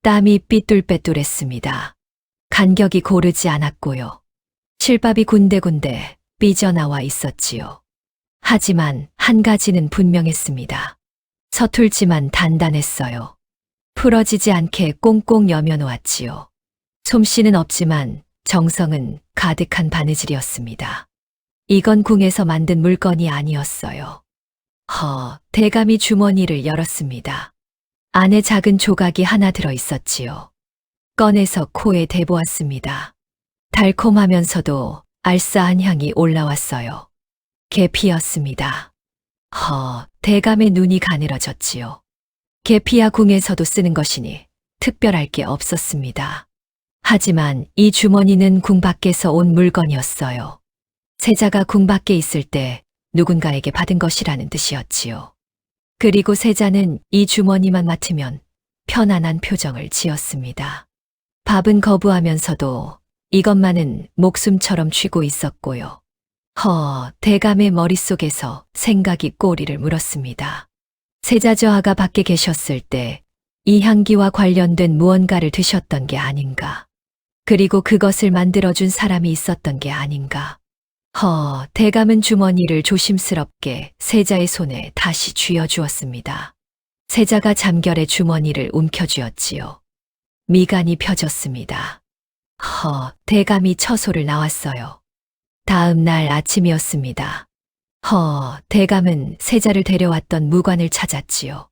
땀이 삐뚤빼뚤했습니다. 간격이 고르지 않았고요. 실밥이 군데군데 삐져나와 있었지요. 하지만 한 가지는 분명했습니다. 서툴지만 단단했어요. 풀어지지 않게 꽁꽁 여며놓았지요. 솜씨는 없지만 정성은 가득한 바느질이었습니다. 이건 궁에서 만든 물건이 아니었어요. 대감이 주머니를 열었습니다. 안에 작은 조각이 하나 들어 있었지요. 꺼내서 코에 대보았습니다. 달콤하면서도 알싸한 향이 올라왔어요. 계피였습니다. 대감의 눈이 가늘어졌지요. 계피야 궁에서도 쓰는 것이니 특별할 게 없었습니다. 하지만 이 주머니는 궁 밖에서 온 물건이었어요. 세자가 궁 밖에 있을 때 누군가에게 받은 것이라는 뜻이었지요. 그리고 세자는 이 주머니만 맡으면 편안한 표정을 지었습니다. 밥은 거부하면서도 이것만은 목숨처럼 쥐고 있었고요. 대감의 머릿속에서 생각이 꼬리를 물었습니다. 세자 저하가 밖에 계셨을 때 이 향기와 관련된 무언가를 드셨던 게 아닌가. 그리고 그것을 만들어준 사람이 있었던 게 아닌가. 대감은 주머니를 조심스럽게 세자의 손에 다시 쥐어주었습니다. 세자가 잠결에 주머니를 움켜쥐었지요. 미간이 펴졌습니다. 대감이 처소를 나왔어요. 다음 날 아침이었습니다. 대감은 세자를 데려왔던 무관을 찾았지요.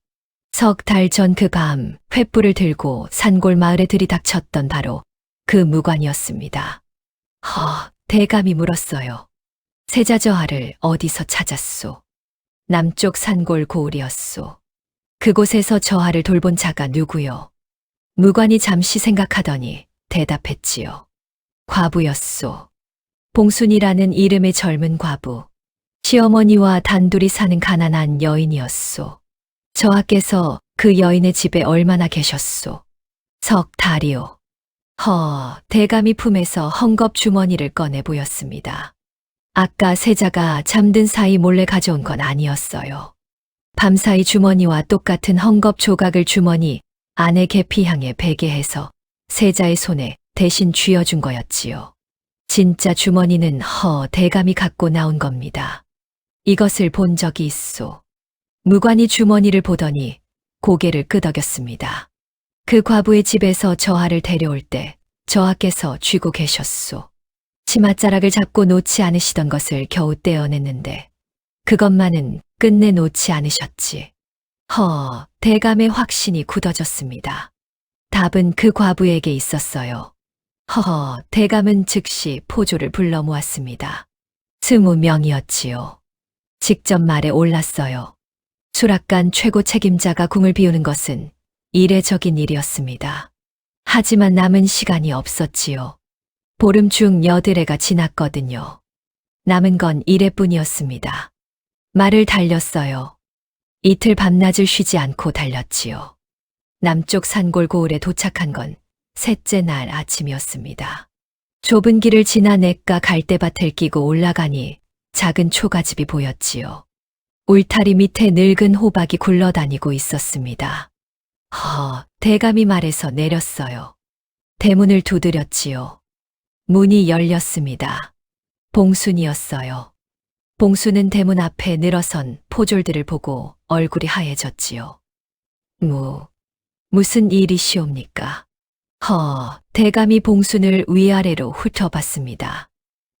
석 달 전 그 밤 횃불을 들고 산골 마을에 들이닥쳤던 바로 그 무관이었습니다. 대감이 물었어요. 세자 저하를 어디서 찾았소? 남쪽 산골 고을이었소. 그곳에서 저하를 돌본 자가 누구요? 무관이 잠시 생각하더니 대답했지요. 과부였소. 봉순이라는 이름의 젊은 과부. 시어머니와 단둘이 사는 가난한 여인이었소. 저하께서 그 여인의 집에 얼마나 계셨소? 석 달이요. 대감이 품에서 헝겊 주머니를 꺼내 보였습니다. 아까 세자가 잠든 사이 몰래 가져온 건 아니었어요. 밤사이 주머니와 똑같은 헝겊 조각을 주머니 안에 계피향에 베게 해서 세자의 손에 대신 쥐어준 거였지요. 진짜 주머니는 대감이 갖고 나온 겁니다. 이것을 본 적이 있소. 무관이 주머니를 보더니 고개를 끄덕였습니다. 그 과부의 집에서 저하를 데려올 때 저하께서 쥐고 계셨소. 치맛자락을 잡고 놓지 않으시던 것을 겨우 떼어냈는데 그것만은 끝내 놓지 않으셨지. 대감의 확신이 굳어졌습니다. 답은 그 과부에게 있었어요. 대감은 즉시 포조를 불러 모았습니다. 20명이었지요. 직접 말에 올랐어요. 수락관 최고 책임자가 궁을 비우는 것은 이례적인 일이었습니다. 하지만 남은 시간이 없었지요. 보름 중 8해가 지났거든요. 남은 건 1회뿐이었습니다. 말을 달렸어요. 이틀 밤낮을 쉬지 않고 달렸지요. 남쪽 산골 고을에 도착한 건 셋째 날 아침이었습니다. 좁은 길을 지나 냇가 갈대밭을 끼고 올라가니 작은 초가집이 보였지요. 울타리 밑에 늙은 호박이 굴러다니고 있었습니다. 대감이 말해서 내렸어요. 대문을 두드렸지요. 문이 열렸습니다. 봉순이었어요. 봉순은 대문 앞에 늘어선 포졸들을 보고 얼굴이 하얘졌지요. 무슨 일이시옵니까? 대감이 봉순을 위아래로 훑어봤습니다.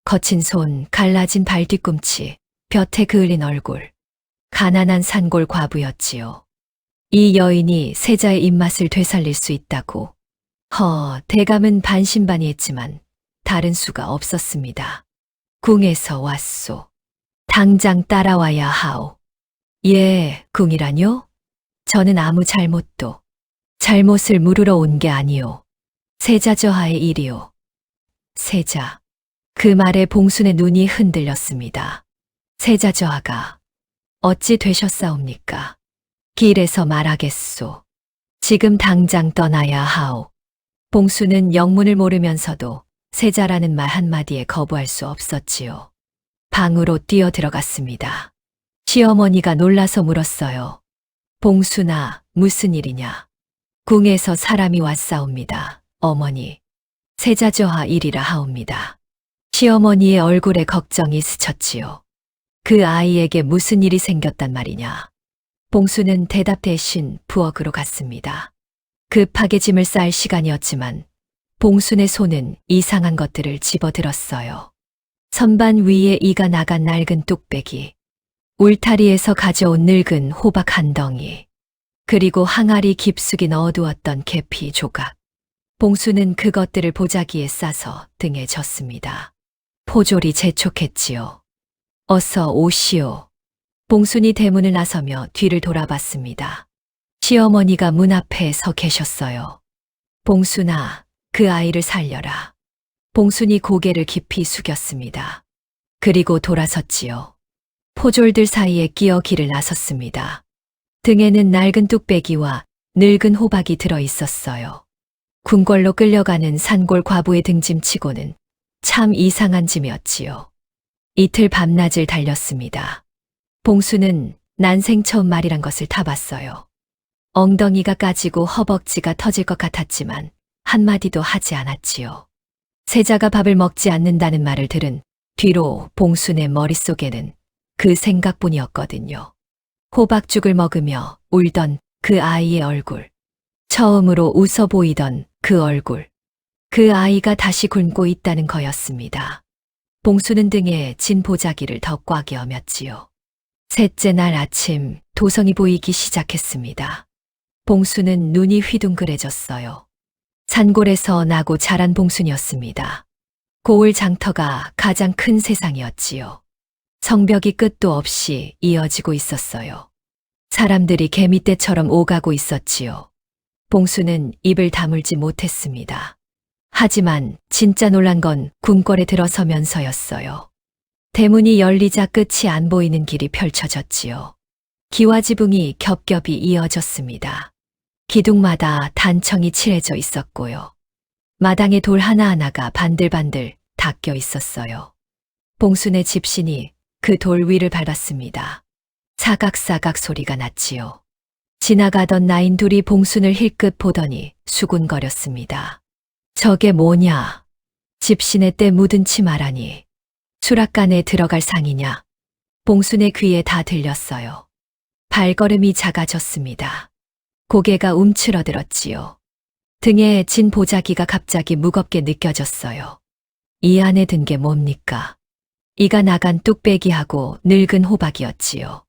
거친 손, 갈라진 발 뒤꿈치, 볕에 그을린 얼굴. 가난한 산골 과부였지요. 이 여인이 세자의 입맛을 되살릴 수 있다고. 대감은 반신반의했지만 다른 수가 없었습니다. 궁에서 왔소. 당장 따라와야 하오. 예, 궁이라뇨? 저는 아무 잘못을 물으러 온 게 아니오. 세자저하의 일이오. 세자. 그 말에 봉순의 눈이 흔들렸습니다. 세자저하가 어찌 되셨사옵니까? 길에서 말하겠소. 지금 당장 떠나야 하오. 봉순은 영문을 모르면서도 세자라는 말 한마디에 거부할 수 없었지요. 방으로 뛰어 들어갔습니다. 시어머니가 놀라서 물었어요. 봉순아, 무슨 일이냐? 궁에서 사람이 왔사옵니다. 어머니. 세자저하 일이라 하옵니다. 시어머니의 얼굴에 걱정이 스쳤지요. 그 아이에게 무슨 일이 생겼단 말이냐? 봉수는 대답 대신 부엌으로 갔습니다. 급하게 짐을 쌀 시간이었지만 봉순의 손은 이상한 것들을 집어들었어요. 선반 위에 이가 나간 낡은 뚝배기, 울타리에서 가져온 늙은 호박 한 덩이, 그리고 항아리 깊숙이 넣어두었던 계피 조각. 봉수는 그것들을 보자기에 싸서 등에 졌습니다. 포졸이 재촉했지요. 어서 오시오. 봉순이 대문을 나서며 뒤를 돌아봤습니다. 시어머니가 문 앞에 서 계셨어요. 봉순아, 그 아이를 살려라. 봉순이 고개를 깊이 숙였습니다. 그리고 돌아섰지요. 포졸들 사이에 끼어 길을 나섰습니다. 등에는 낡은 뚝배기와 늙은 호박이 들어 있었어요. 궁궐로 끌려가는 산골 과부의 등짐치고는 참 이상한 짐이었지요. 이틀 밤낮을 달렸습니다. 봉수는 난생 처음 말이란 것을 타봤어요. 엉덩이가 까지고 허벅지가 터질 것 같았지만 한마디도 하지 않았지요. 세자가 밥을 먹지 않는다는 말을 들은 뒤로 봉순의 머릿속에는 그 생각뿐이었거든요. 호박죽을 먹으며 울던 그 아이의 얼굴, 처음으로 웃어 보이던 그 얼굴, 그 아이가 다시 굶고 있다는 거였습니다. 봉수는 등에 진 보자기를 더 꽉 여몄지요. 셋째 날 아침 도성이 보이기 시작했습니다. 봉수는 눈이 휘둥그레졌어요. 산골에서 나고 자란 봉순이었습니다. 고을 장터가 가장 큰 세상이었지요. 성벽이 끝도 없이 이어지고 있었어요. 사람들이 개미떼처럼 오가고 있었지요. 봉수는 입을 다물지 못했습니다. 하지만 진짜 놀란 건 궁궐에 들어서면서였어요. 대문이 열리자 끝이 안 보이는 길이 펼쳐졌지요. 기와지붕이 겹겹이 이어졌습니다. 기둥마다 단청이 칠해져 있었고요. 마당에 돌 하나하나가 반들반들 닦여 있었어요. 봉순의 집신이 그 돌 위를 밟았습니다. 사각사각 소리가 났지요. 지나가던 나인 둘이 봉순을 힐끗 보더니 수군거렸습니다. 저게 뭐냐? 집신의 때 묻은 치마라니. 수락관에 들어갈 상이냐? 봉순의 귀에 다 들렸어요. 발걸음이 작아졌습니다. 고개가 움츠러들었지요. 등에 진 보자기가 갑자기 무겁게 느껴졌어요. 이 안에 든 게 뭡니까? 이가 나간 뚝배기하고 늙은 호박이었지요.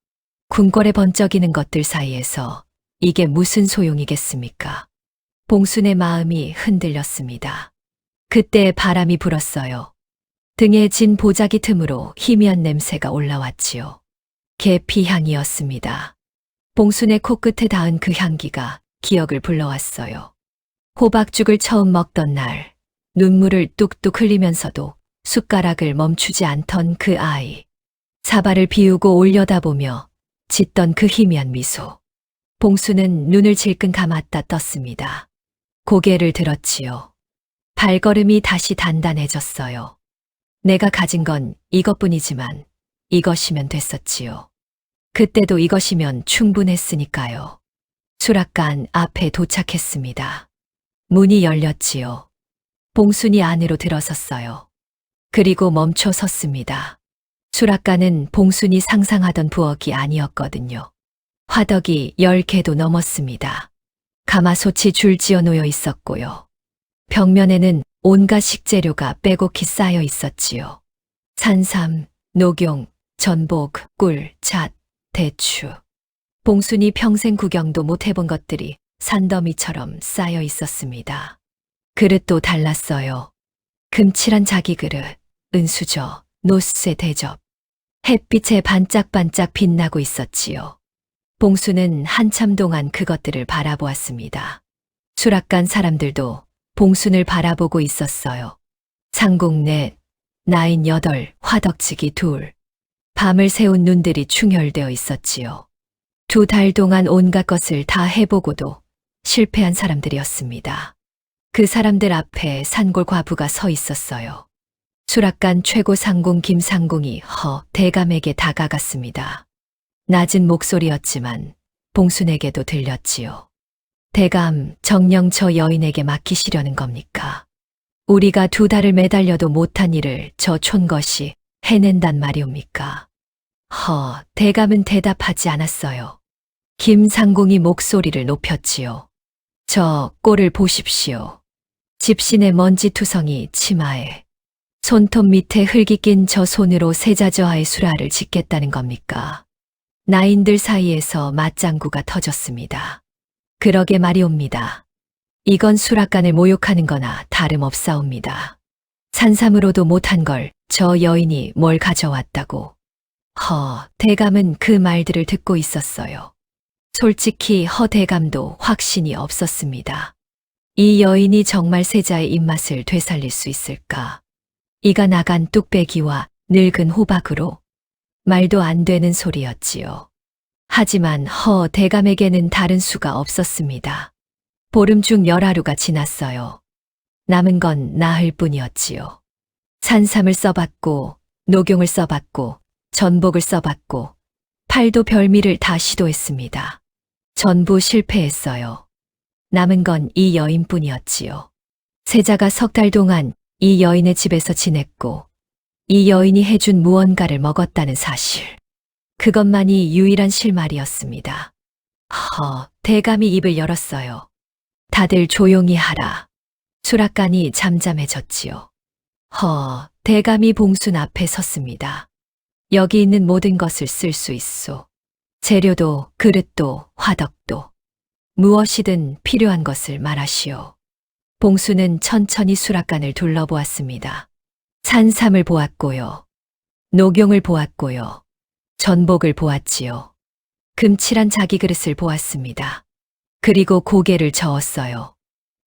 궁궐에 번쩍이는 것들 사이에서 이게 무슨 소용이겠습니까? 봉순의 마음이 흔들렸습니다. 그때 바람이 불었어요. 등에 진 보자기 틈으로 희미한 냄새가 올라왔지요. 계피 향이었습니다. 봉순의 코끝에 닿은 그 향기가 기억을 불러왔어요. 호박죽을 처음 먹던 날, 눈물을 뚝뚝 흘리면서도 숟가락을 멈추지 않던 그 아이. 사발을 비우고 올려다보며 짓던 그 희미한 미소. 봉수는 눈을 질끈 감았다 떴습니다. 고개를 들었지요. 발걸음이 다시 단단해졌어요. 내가 가진 건 이것뿐이지만 이것이면 됐었지요. 그때도 이것이면 충분했으니까요. 수락관 앞에 도착했습니다. 문이 열렸지요. 봉순이 안으로 들어섰어요. 그리고 멈춰 섰습니다. 수락관은 봉순이 상상하던 부엌이 아니었거든요. 화덕이 10개도 넘었습니다. 가마솥이 줄지어 놓여 있었고요. 벽면에는 온갖 식재료가 빼곡히 쌓여 있었지요. 산삼, 녹용, 전복, 꿀, 잣, 대추. 봉순이 평생 구경도 못 해본 것들이 산더미처럼 쌓여 있었습니다. 그릇도 달랐어요. 금칠한 자기 그릇, 은수저, 노쇠 대접. 햇빛에 반짝반짝 빛나고 있었지요. 봉수는 한참 동안 그것들을 바라보았습니다. 수락관 사람들도 봉순을 바라보고 있었어요. 상공 넷, 나인 여덟, 화덕치기 둘. 밤을 새운 눈들이 충혈되어 있었지요. 2달 동안 온갖 것을 다 해보고도 실패한 사람들이었습니다. 그 사람들 앞에 산골 과부가 서 있었어요. 수락관 최고 상공 김상공이 대감에게 다가갔습니다. 낮은 목소리였지만 봉순에게도 들렸지요. 대감, 정녕 저 여인에게 맡기시려는 겁니까? 우리가 2달을 매달려도 못한 일을 저 촌것이 해낸단 말이옵니까? 대감은 대답하지 않았어요. 김상공이 목소리를 높였지요. 저 꼴을 보십시오. 집신의 먼지투성이 치마에 손톱 밑에 흙이 낀 저 손으로 세자저하의 수라를 짓겠다는 겁니까? 나인들 사이에서 맞장구가 터졌습니다. 그러게 말이옵니다. 이건 수락관을 모욕하는 거나 다름없사옵니다. 산삼으로도 못한 걸 저 여인이 뭘 가져왔다고. 대감은 그 말들을 듣고 있었어요. 솔직히 대감도 확신이 없었습니다. 이 여인이 정말 세자의 입맛을 되살릴 수 있을까? 이가 나간 뚝배기와 늙은 호박으로 말도 안 되는 소리였지요. 하지만 대감에게는 다른 수가 없었습니다. 보름 중 10하루가 지났어요. 남은 건 나흘 뿐이었지요. 산삼을 써봤고, 녹용을 써봤고, 전복을 써봤고, 팔도 별미를 다 시도했습니다. 전부 실패했어요. 남은 건 이 여인뿐이었지요. 세자가 3달 동안 이 여인의 집에서 지냈고, 이 여인이 해준 무언가를 먹었다는 사실. 그것만이 유일한 실말이었습니다. 대감이 입을 열었어요. 다들 조용히 하라. 수락관이 잠잠해졌지요. 대감이 봉순 앞에 섰습니다. 여기 있는 모든 것을 쓸 수 있소. 재료도, 그릇도, 화덕도. 무엇이든 필요한 것을 말하시오. 봉순은 천천히 수락관을 둘러보았습니다. 산삼을 보았고요. 녹용을 보았고요. 전복을 보았지요. 금칠한 자기 그릇을 보았습니다. 그리고 고개를 저었어요.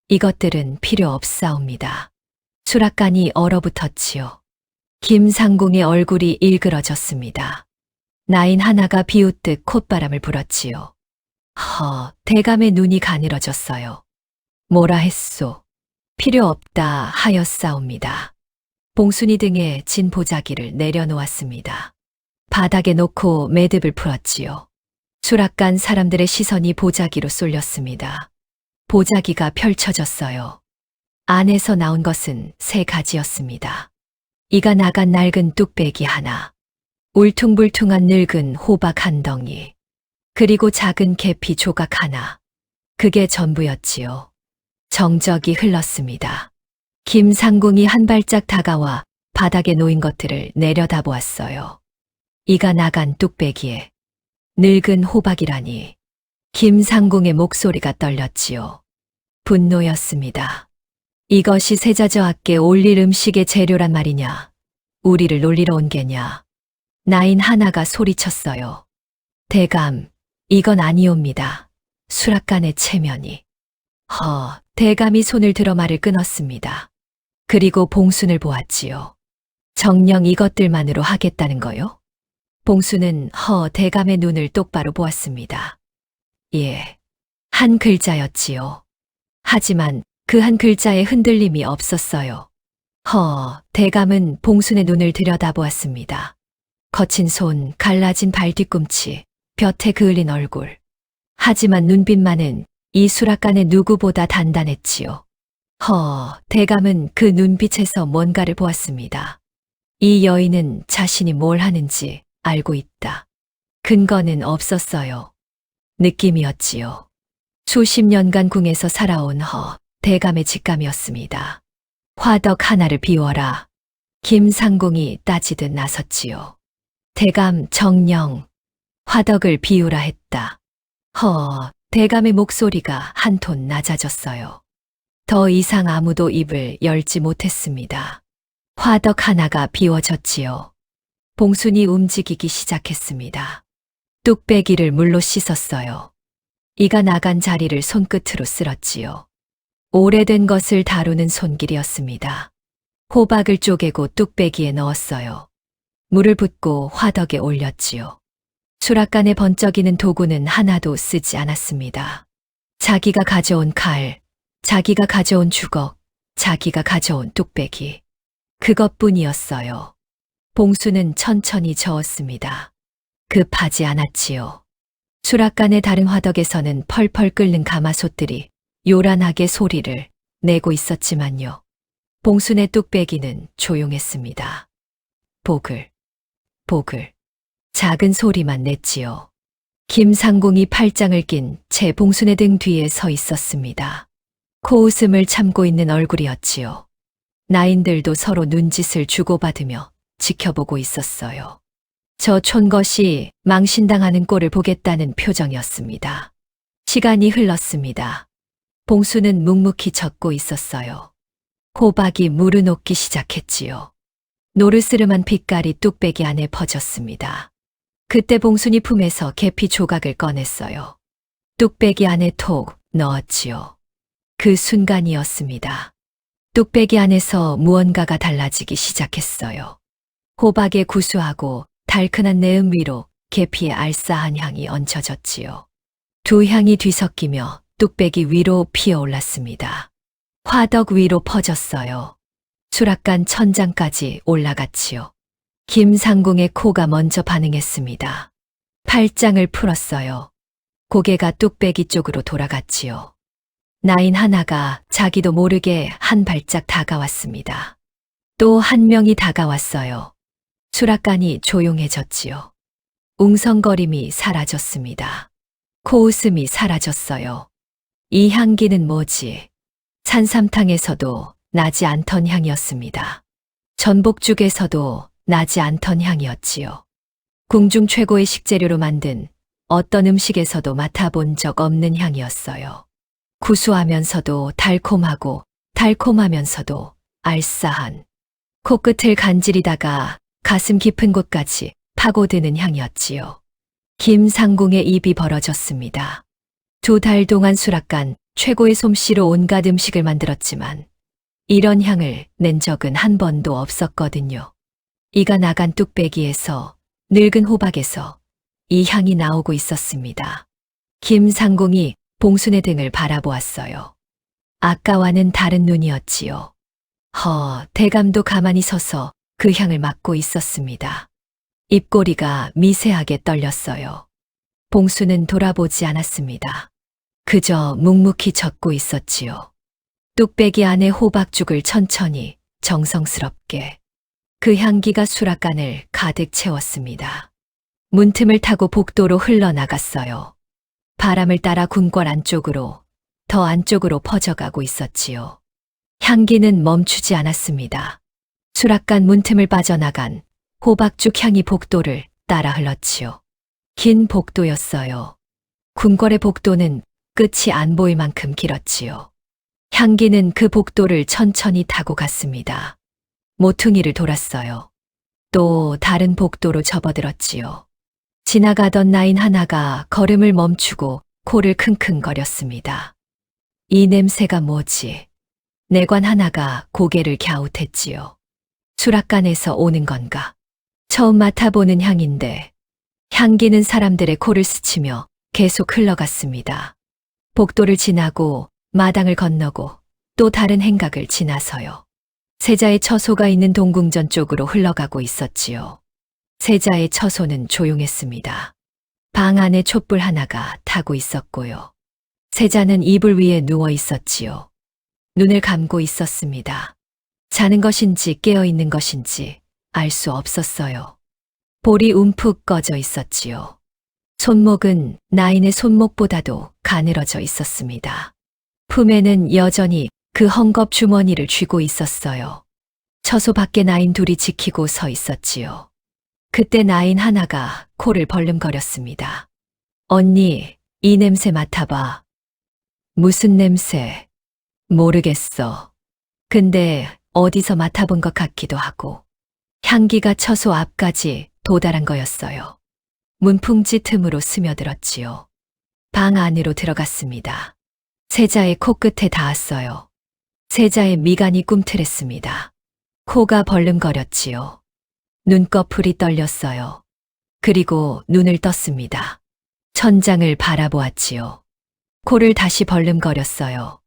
이것들은 필요 없사옵니다. 수락관이 얼어붙었지요. 김상공의 얼굴이 일그러졌습니다. 나인 하나가 비웃듯 콧바람을 불었지요. 대감의 눈이 가늘어졌어요. 뭐라 했소? 필요 없다 하였사옵니다. 봉순이 등에 진 보자기를 내려놓았습니다. 바닥에 놓고 매듭을 풀었지요. 수락관 사람들의 시선이 보자기로 쏠렸습니다. 보자기가 펼쳐졌어요. 안에서 나온 것은 3가지였습니다. 이가 나간 낡은 뚝배기 하나, 울퉁불퉁한 늙은 호박 한 덩이, 그리고 작은 계피 조각 하나. 그게 전부였지요. 정적이 흘렀습니다. 김상궁이 한 발짝 다가와 바닥에 놓인 것들을 내려다보았어요. 이가 나간 뚝배기에 늙은 호박이라니. 김상궁의 목소리가 떨렸지요. 분노였습니다. 이것이 세자저하께 올릴 음식의 재료란 말이냐? 우리를 놀리러 온 게냐? 나인 하나가 소리쳤어요. 대감, 이건 아니옵니다. 수락관의 체면이. 대감이 손을 들어 말을 끊었습니다. 그리고 봉순을 보았지요. 정녕 이것들만으로 하겠다는 거요? 봉순은 대감의 눈을 똑바로 보았습니다. 예, 한 글자였지요. 하지만 그 한 글자에 흔들림이 없었어요. 대감은 봉순의 눈을 들여다보았습니다. 거친 손, 갈라진 발 뒤꿈치, 볕에 그을린 얼굴. 하지만 눈빛만은 이 수락관의 누구보다 단단했지요. 대감은 그 눈빛에서 뭔가를 보았습니다. 이 여인은 자신이 뭘 하는지 알고 있다. 근거는 없었어요. 느낌이었지요. 수십 년간 궁에서 살아온 대감의 직감이었습니다. 화덕 하나를 비워라. 김상궁이 따지듯 나섰지요. 대감 정녕, 화덕을 비우라 했다. 대감의 목소리가 한 톤 낮아졌어요. 더 이상 아무도 입을 열지 못했습니다. 화덕 하나가 비워졌지요. 봉순이 움직이기 시작했습니다. 뚝배기를 물로 씻었어요. 이가 나간 자리를 손끝으로 쓸었지요. 오래된 것을 다루는 손길이었습니다. 호박을 쪼개고 뚝배기에 넣었어요. 물을 붓고 화덕에 올렸지요. 수락관에 번쩍이는 도구는 하나도 쓰지 않았습니다. 자기가 가져온 칼, 자기가 가져온 주걱, 자기가 가져온 뚝배기. 그것뿐이었어요. 봉수는 천천히 저었습니다. 급하지 않았지요. 수락관의 다른 화덕에서는 펄펄 끓는 가마솥들이 요란하게 소리를 내고 있었지만요. 봉순의 뚝배기는 조용했습니다. 보글, 보글. 작은 소리만 냈지요. 김상공이 팔짱을 낀 채 봉순의 등 뒤에 서 있었습니다. 코웃음을 참고 있는 얼굴이었지요. 나인들도 서로 눈짓을 주고받으며 지켜보고 있었어요. 저 촌것이 망신당하는 꼴을 보겠다는 표정이었습니다. 시간이 흘렀습니다. 봉수는 묵묵히 젓고 있었어요. 호박이 무르녹기 시작했지요. 노르스름한 빛깔이 뚝배기 안에 퍼졌습니다. 그때 봉순이 품에서 계피 조각을 꺼냈어요. 뚝배기 안에 톡 넣었지요. 그 순간이었습니다. 뚝배기 안에서 무언가가 달라지기 시작했어요. 호박의 구수하고 달큰한 내음 위로 계피의 알싸한 향이 얹혀졌지요. 두 향이 뒤섞이며 뚝배기 위로 피어올랐습니다. 화덕 위로 퍼졌어요. 수락관 천장까지 올라갔지요. 김상공의 코가 먼저 반응했습니다. 팔짱을 풀었어요. 고개가 뚝배기 쪽으로 돌아갔지요. 나인 하나가 자기도 모르게 한 발짝 다가왔습니다. 또 한 명이 다가왔어요. 수락관이 조용해졌지요. 웅성거림이 사라졌습니다. 코웃음이 사라졌어요. 이 향기는 뭐지? 산삼탕에서도 나지 않던 향이었습니다. 전복죽에서도 나지 않던 향이었지요. 궁중 최고의 식재료로 만든 어떤 음식에서도 맡아본 적 없는 향이었어요. 구수하면서도 달콤하고 달콤하면서도 알싸한, 코끝을 간지리다가 가슴 깊은 곳까지 파고드는 향이었지요. 김상공의 입이 벌어졌습니다. 2달 동안 수락관 최고의 솜씨로 온갖 음식을 만들었지만 이런 향을 낸 적은 한 번도 없었거든요. 이가 나간 뚝배기에서, 늙은 호박에서 이 향이 나오고 있었습니다. 김상공이 봉순의 등을 바라보았어요. 아까와는 다른 눈이었지요. 대감도 가만히 서서 그 향을 맡고 있었습니다. 입꼬리가 미세하게 떨렸어요. 봉수는 돌아보지 않았습니다. 그저 묵묵히 젓고 있었지요. 뚝배기 안에 호박죽을 천천히 정성스럽게. 그 향기가 수락관을 가득 채웠습니다. 문틈을 타고 복도로 흘러나갔어요. 바람을 따라 궁궐 안쪽으로, 더 안쪽으로 퍼져가고 있었지요. 향기는 멈추지 않았습니다. 수락관 문틈을 빠져나간 호박죽 향이 복도를 따라 흘렀지요. 긴 복도였어요. 궁궐의 복도는 끝이 안 보일 만큼 길었지요. 향기는 그 복도를 천천히 타고 갔습니다. 모퉁이를 돌았어요. 또 다른 복도로 접어들었지요. 지나가던 나인 하나가 걸음을 멈추고 코를 킁킁거렸습니다. 이 냄새가 뭐지? 내관 하나가 고개를 갸웃했지요. 수락관에서 오는 건가? 처음 맡아보는 향인데 향기는 사람들의 코를 스치며 계속 흘러갔습니다. 복도를 지나고 마당을 건너고 또 다른 행각을 지나서요. 세자의 처소가 있는 동궁전 쪽으로 흘러가고 있었지요. 세자의 처소는 조용했습니다. 방 안에 촛불 하나가 타고 있었고요. 세자는 이불 위에 누워 있었지요. 눈을 감고 있었습니다. 자는 것인지 깨어 있는 것인지 알 수 없었어요. 볼이 움푹 꺼져 있었지요. 손목은 나인의 손목보다도 가늘어져 있었습니다. 품에는 여전히 그 헝겊 주머니를 쥐고 있었어요. 처소 밖에 나인 둘이 지키고 서 있었지요. 그때 나인 하나가 코를 벌름거렸습니다. 언니, 이 냄새 맡아봐. 무슨 냄새? 모르겠어. 근데 어디서 맡아본 것 같기도 하고. 향기가 처소 앞까지 도달한 거였어요. 문풍지 틈으로 스며들었지요. 방 안으로 들어갔습니다. 세자의 코끝에 닿았어요. 세자의 미간이 꿈틀했습니다. 코가 벌름거렸지요. 눈꺼풀이 떨렸어요. 그리고 눈을 떴습니다. 천장을 바라보았지요. 코를 다시 벌름거렸어요.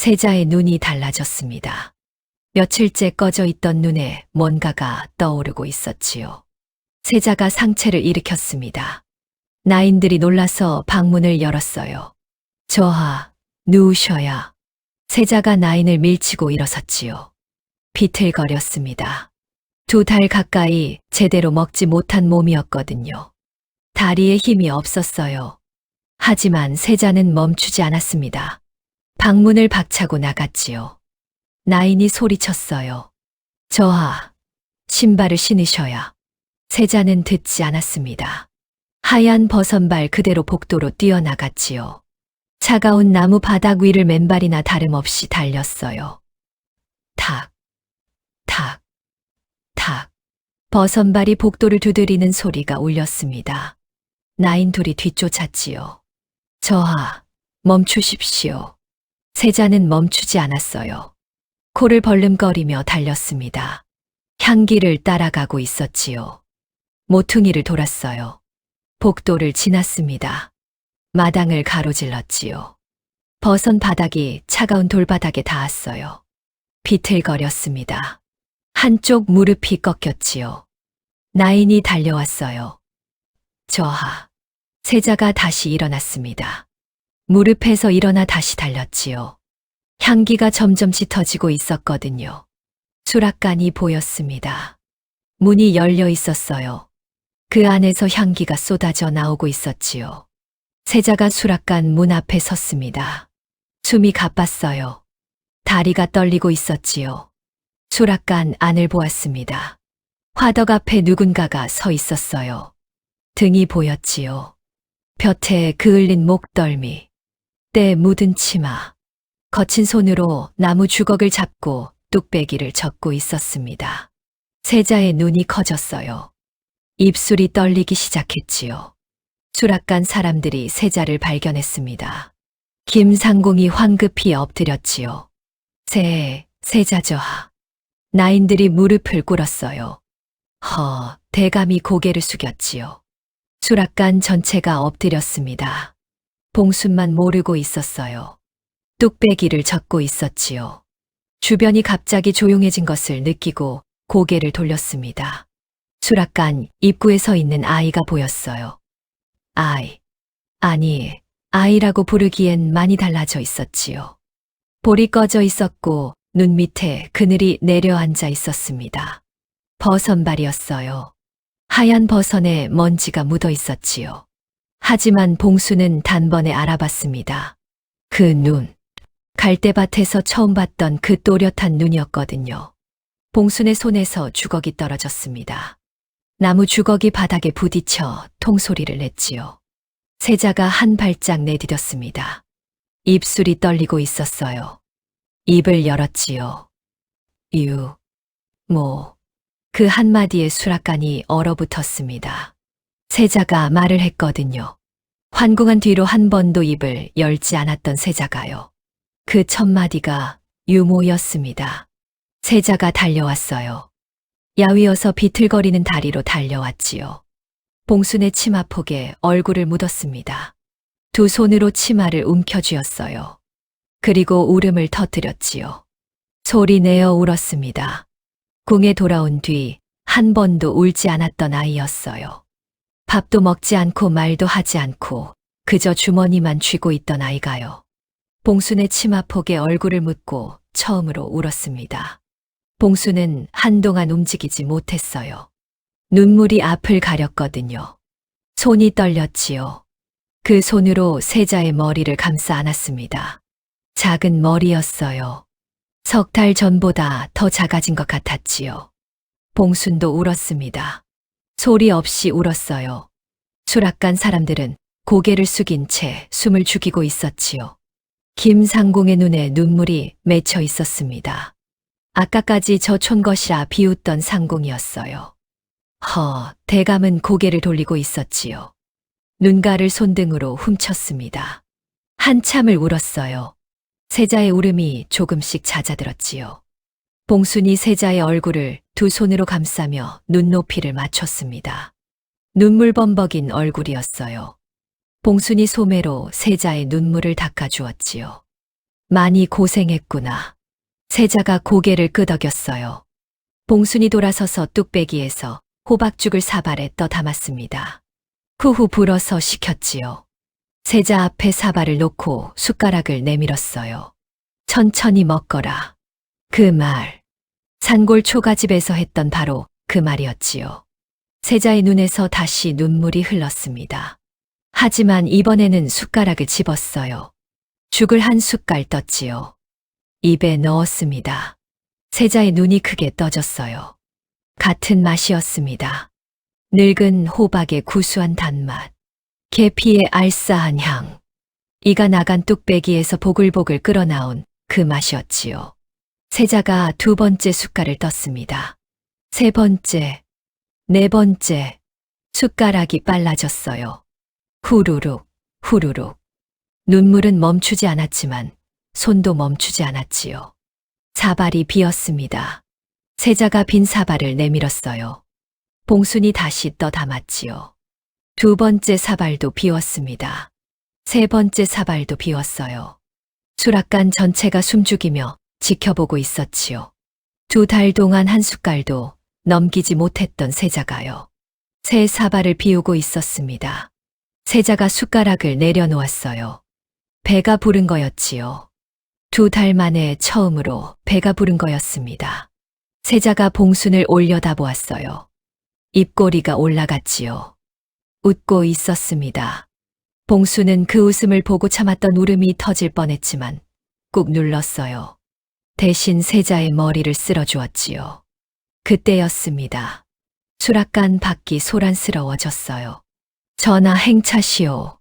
세자의 눈이 달라졌습니다. 며칠째 꺼져 있던 눈에 뭔가가 떠오르고 있었지요. 세자가 상체를 일으켰습니다. 나인들이 놀라서 방문을 열었어요. 저하, 누우셔야. 세자가 나인을 밀치고 일어섰지요. 비틀거렸습니다. 2달 가까이 제대로 먹지 못한 몸이었거든요. 다리에 힘이 없었어요. 하지만 세자는 멈추지 않았습니다. 방문을 박차고 나갔지요. 나인이 소리쳤어요. 저하, 신발을 신으셔야. 세자는 듣지 않았습니다. 하얀 버선발 그대로 복도로 뛰어나갔지요. 차가운 나무 바닥 위를 맨발이나 다름없이 달렸어요. 탁, 탁, 탁. 버선발이 복도를 두드리는 소리가 울렸습니다. 나인 둘이 뒤쫓았지요. 저하, 멈추십시오. 세자는 멈추지 않았어요. 코를 벌름거리며 달렸습니다. 향기를 따라가고 있었지요. 모퉁이를 돌았어요. 복도를 지났습니다. 마당을 가로질렀지요. 버선 바닥이 차가운 돌바닥에 닿았어요. 비틀거렸습니다. 한쪽 무릎이 꺾였지요. 나인이 달려왔어요. 저하. 세자가 다시 일어났습니다. 무릎에서 일어나 다시 달렸지요. 향기가 점점 짙어지고 있었거든요. 수락관이 보였습니다. 문이 열려 있었어요. 그 안에서 향기가 쏟아져 나오고 있었지요. 세자가 수락관 문 앞에 섰습니다. 숨이 가빴어요. 다리가 떨리고 있었지요. 수락관 안을 보았습니다. 화덕 앞에 누군가가 서 있었어요. 등이 보였지요. 볕에 그을린 목덜미, 때 묻은 치마, 거친 손으로 나무 주걱을 잡고 뚝배기를 젓고 있었습니다. 세자의 눈이 커졌어요. 입술이 떨리기 시작했지요. 수락관 사람들이 세자를 발견했습니다. 김상공이 황급히 엎드렸지요. 세자저하. 나인들이 무릎을 꿇었어요. 대감이 고개를 숙였지요. 수락관 전체가 엎드렸습니다. 봉순만 모르고 있었어요. 뚝배기를 젓고 있었지요. 주변이 갑자기 조용해진 것을 느끼고 고개를 돌렸습니다. 수락관 입구에 서 있는 아이가 보였어요. 아이라고 부르기엔 많이 달라져 있었지요. 볼이 꺼져 있었고 눈 밑에 그늘이 내려앉아 있었습니다. 버선발이었어요. 하얀 버선에 먼지가 묻어 있었지요. 하지만 봉수는 단번에 알아봤습니다. 그 눈. 갈대밭에서 처음 봤던 그 또렷한 눈이었거든요. 봉순의 손에서 주걱이 떨어졌습니다. 나무 주걱이 바닥에 부딪혀 통소리를 냈지요. 세자가 한 발짝 내디뎠습니다. 입술이 떨리고 있었어요. 입을 열었지요. 그 한마디에 수락관이 얼어붙었습니다. 세자가 말을 했거든요. 환궁한 뒤로 한 번도 입을 열지 않았던 세자가요. 그 첫마디가 유모였습니다. 세자가 달려왔어요. 야위어서 비틀거리는 다리로 달려왔지요. 봉순의 치마폭에 얼굴을 묻었습니다. 두 손으로 치마를 움켜쥐었어요. 그리고 울음을 터뜨렸지요. 소리내어 울었습니다. 궁에 돌아온 뒤 한 번도 울지 않았던 아이였어요. 밥도 먹지 않고 말도 하지 않고 그저 주머니만 쥐고 있던 아이가요. 봉순의 치마폭에 얼굴을 묻고 처음으로 울었습니다. 봉순은 한동안 움직이지 못했어요. 눈물이 앞을 가렸거든요. 손이 떨렸지요. 그 손으로 세자의 머리를 감싸 안았습니다. 작은 머리였어요. 3달 전보다 더 작아진 것 같았지요. 봉순도 울었습니다. 소리 없이 울었어요. 수락관 사람들은 고개를 숙인 채 숨을 죽이고 있었지요. 김상공의 눈에 눈물이 맺혀 있었습니다. 아까까지 저 촌것이라 비웃던 상공이었어요. 대감은 고개를 돌리고 있었지요. 눈가를 손등으로 훔쳤습니다. 한참을 울었어요. 세자의 울음이 조금씩 잦아들었지요. 봉순이 세자의 얼굴을 두 손으로 감싸며 눈높이를 맞췄습니다. 눈물 범벅인 얼굴이었어요. 봉순이 소매로 세자의 눈물을 닦아주었지요. 많이 고생했구나. 세자가 고개를 끄덕였어요. 봉순이 돌아서서 뚝배기에서 호박죽을 사발에 떠 담았습니다. 후후 불어서 식혔지요. 세자 앞에 사발을 놓고 숟가락을 내밀었어요. 천천히 먹거라. 그 말. 산골 초가집에서 했던 바로 그 말이었지요. 세자의 눈에서 다시 눈물이 흘렀습니다. 하지만 이번에는 숟가락을 집었어요. 죽을 한 숟갈 떴지요. 입에 넣었습니다. 세자의 눈이 크게 떠졌어요. 같은 맛이었습니다. 늙은 호박의 구수한 단맛, 계피의 알싸한 향, 이가 나간 뚝배기에서 보글보글 끓어나온 그 맛이었지요. 세자가 두 번째 숟갈을 떴습니다. 세 번째, 네 번째, 숟가락이 빨라졌어요. 후루룩, 후루룩. 눈물은 멈추지 않았지만 손도 멈추지 않았지요. 사발이 비었습니다. 세자가 빈 사발을 내밀었어요. 봉순이 다시 떠 담았지요. 두 번째 사발도 비웠습니다. 세 번째 사발도 비웠어요. 수락관 전체가 숨죽이며 지켜보고 있었지요. 2달 동안 한 숟갈도 넘기지 못했던 세자가요. 새 사발을 비우고 있었습니다. 세자가 숟가락을 내려놓았어요. 배가 부른 거였지요. 2달 만에 처음으로 배가 부른 거였습니다. 세자가 봉순을 올려다보았어요. 입꼬리가 올라갔지요. 웃고 있었습니다. 봉순은 그 웃음을 보고 참았던 울음이 터질 뻔했지만 꾹 눌렀어요. 대신 세자의 머리를 쓸어주었지요. 그때였습니다. 수락관 밖이 소란스러워졌어요. 전하 행차시오.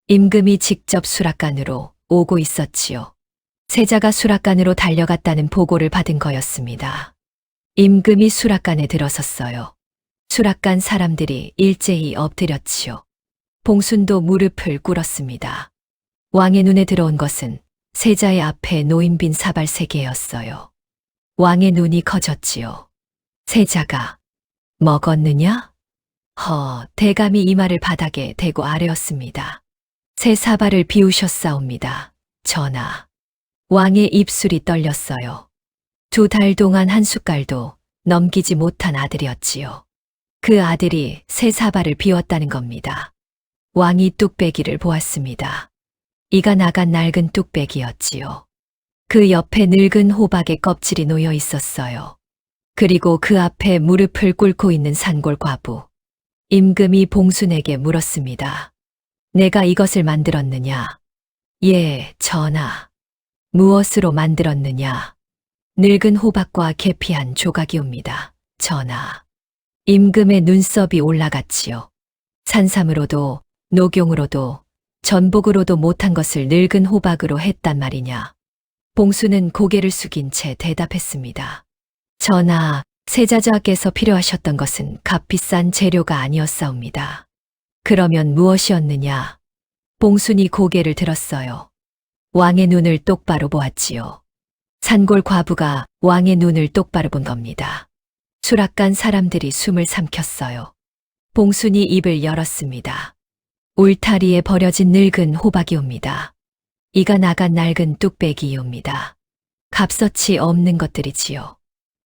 임금이 직접 수락관으로 오고 있었지요. 세자가 수락관으로 달려갔다는 보고를 받은 거였습니다. 임금이 수락관에 들어섰어요. 수락관 사람들이 일제히 엎드렸지요. 봉순도 무릎을 꿇었습니다. 왕의 눈에 들어온 것은 세자의 앞에 놓인 빈 사발 3개였어요. 왕의 눈이 커졌지요. 세자가 먹었느냐? 대감이 이마를 바닥에 대고 아뢰었습니다. 새 사발을 비우셨사옵니다. 전하. 왕의 입술이 떨렸어요. 2달 동안 한 숟갈도 넘기지 못한 아들이었지요. 그 아들이 새 사발을 비웠다는 겁니다. 왕이 뚝배기를 보았습니다. 이가 나간 낡은 뚝배기였지요. 그 옆에 늙은 호박의 껍질이 놓여 있었어요. 그리고 그 앞에 무릎을 꿇고 있는 산골 과부. 임금이 봉순에게 물었습니다. 내가 이것을 만들었느냐? 예, 전하. 무엇으로 만들었느냐? 늙은 호박과 계피한 조각이옵니다. 전하. 임금의 눈썹이 올라갔지요. 산삼으로도 녹용으로도 전복으로도 못한 것을 늙은 호박으로 했단 말이냐. 봉순은 고개를 숙인 채 대답했습니다. 전하, 세자저하께서 필요하셨던 것은 값비싼 재료가 아니었사옵니다. 그러면 무엇이었느냐? 봉순이 고개를 들었어요. 왕의 눈을 똑바로 보았지요. 산골 과부가 왕의 눈을 똑바로 본 겁니다. 수락관 사람들이 숨을 삼켰어요. 봉순이 입을 열었습니다. 울타리에 버려진 늙은 호박이옵니다. 이가 나간 낡은 뚝배기이옵니다. 값어치 없는 것들이지요.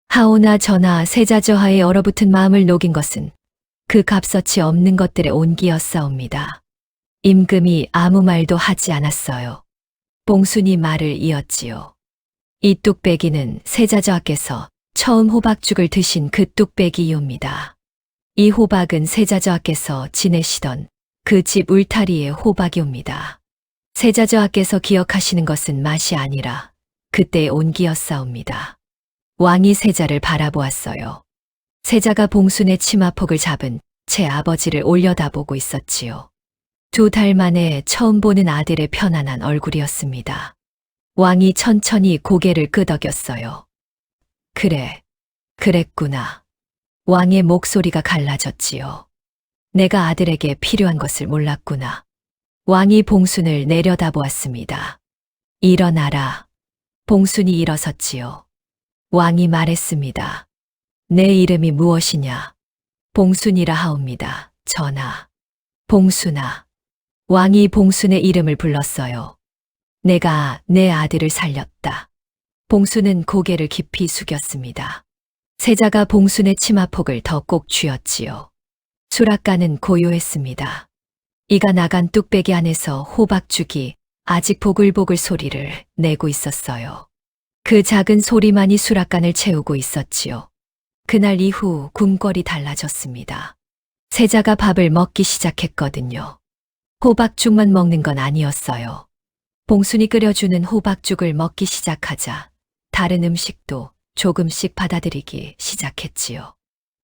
하오나 전하 세자저하의 얼어붙은 마음을 녹인 것은 그 값어치 없는 것들의 온기였사옵니다. 임금이 아무 말도 하지 않았어요. 봉순이 말을 이었지요. 이 뚝배기는 세자저하께서 처음 호박죽을 드신 그 뚝배기이옵니다. 이 호박은 세자저하께서 지내시던 그 집 울타리의 호박이옵니다. 세자저하께서 기억하시는 것은 맛이 아니라 그때의 온기였사옵니다. 왕이 세자를 바라보았어요. 세자가 봉순의 치마폭을 잡은 제 아버지를 올려다보고 있었지요. 2달 만에 처음 보는 아들의 편안한 얼굴이었습니다. 왕이 천천히 고개를 끄덕였어요. 그래, 그랬구나. 왕의 목소리가 갈라졌지요. 내가 아들에게 필요한 것을 몰랐구나. 왕이 봉순을 내려다보았습니다. 일어나라. 봉순이 일어섰지요. 왕이 말했습니다. 내 이름이 무엇이냐? 봉순이라 하옵니다. 전하. 봉순아. 왕이 봉순의 이름을 불렀어요. 내가 내 아들을 살렸다. 봉순은 고개를 깊이 숙였습니다. 세자가 봉순의 치마폭을 더 꼭 쥐었지요. 수락관은 고요했습니다. 이가 나간 뚝배기 안에서 호박죽이 아직 보글보글 소리를 내고 있었어요. 그 작은 소리만이 수락관을 채우고 있었지요. 그날 이후 궁궐이 달라졌습니다. 세자가 밥을 먹기 시작했거든요. 호박죽만 먹는 건 아니었어요. 봉순이 끓여주는 호박죽을 먹기 시작하자 다른 음식도 조금씩 받아들이기 시작했지요.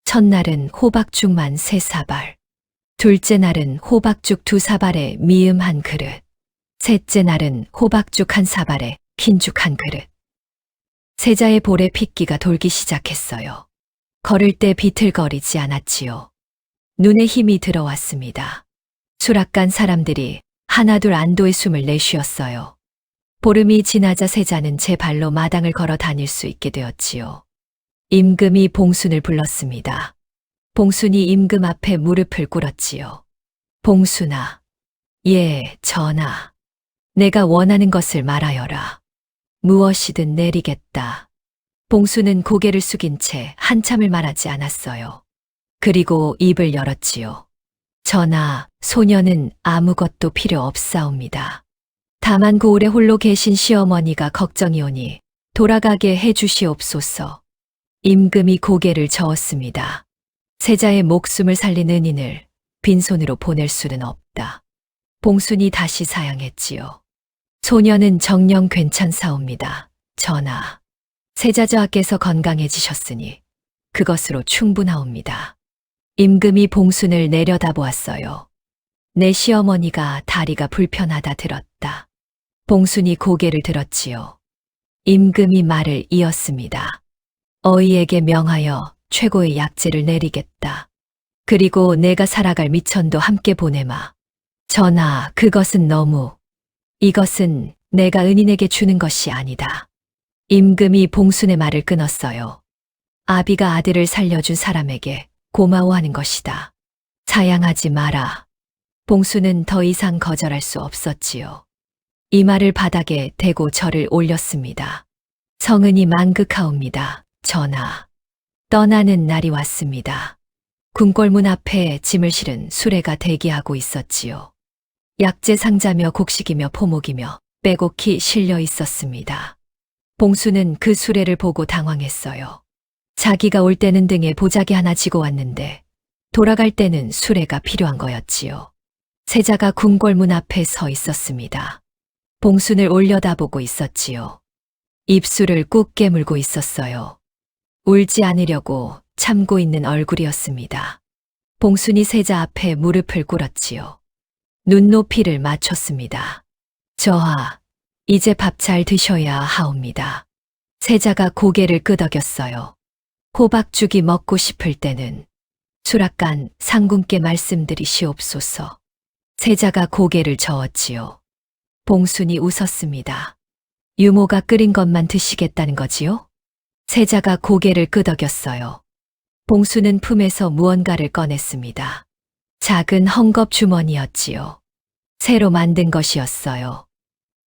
첫날은 호박죽만 3사발, 둘째 날은 호박죽 2사발에 미음 1그릇, 셋째 날은 호박죽 1사발에 흰죽 1그릇. 세자의 볼에 핏기가 돌기 시작했어요. 걸을 때 비틀거리지 않았지요. 눈에 힘이 들어왔습니다. 수락관 사람들이 하나둘 안도의 숨을 내쉬었어요. 보름이 지나자 세자는 제 발로 마당을 걸어 다닐 수 있게 되었지요. 임금이 봉순을 불렀습니다. 봉순이 임금 앞에 무릎을 꿇었지요. 봉순아. 예, 전하. 내가 원하는 것을 말하여라. 무엇이든 내리겠다. 봉순은 고개를 숙인 채 한참을 말하지 않았어요. 그리고 입을 열었지요. 전하, 소녀는 아무것도 필요 없사옵니다. 다만 고을에 홀로 계신 시어머니가 걱정이오니 돌아가게 해주시옵소서. 임금이 고개를 저었습니다. 세자의 목숨을 살린 은인을 빈손으로 보낼 수는 없다. 봉순이 다시 사양했지요. 소녀는 정녕 괜찮사옵니다. 전하, 세자저하께서 건강해지셨으니 그것으로 충분하옵니다. 임금이 봉순을 내려다보았어요. 내 시어머니가 다리가 불편하다 들었다. 봉순이 고개를 들었지요. 임금이 말을 이었습니다. 어이에게 명하여 최고의 약제를 내리겠다. 그리고 내가 살아갈 미천도 함께 보내마. 전하, 그것은 너무. 이것은 내가 은인에게 주는 것이 아니다. 임금이 봉순의 말을 끊었어요. 아비가 아들을 살려준 사람에게 고마워하는 것이다. 사양하지 마라. 봉순은 더 이상 거절할 수 없었지요. 이 말을 바닥에 대고 절을 올렸습니다. 성은이 만극하옵니다. 전하. 떠나는 날이 왔습니다. 궁궐문 앞에 짐을 실은 수레가 대기하고 있었지요. 약재 상자며 곡식이며 포목이며 빼곡히 실려 있었습니다. 봉순은 그 수레를 보고 당황했어요. 자기가 올 때는 등에 보자기 하나 지고 왔는데 돌아갈 때는 수레가 필요한 거였지요. 세자가 궁궐문 앞에 서 있었습니다. 봉순을 올려다보고 있었지요. 입술을 꾹 깨물고 있었어요. 울지 않으려고 참고 있는 얼굴이었습니다. 봉순이 세자 앞에 무릎을 꿇었지요. 눈높이를 맞췄습니다. 저하, 이제 밥 잘 드셔야 하옵니다. 세자가 고개를 끄덕였어요. 호박죽이 먹고 싶을 때는 수락관 상궁께 말씀드리시옵소서. 세자가 고개를 저었지요. 봉순이 웃었습니다. 유모가 끓인 것만 드시겠다는 거지요? 세자가 고개를 끄덕였어요. 봉순은 품에서 무언가를 꺼냈습니다. 작은 헝겊 주머니였지요. 새로 만든 것이었어요.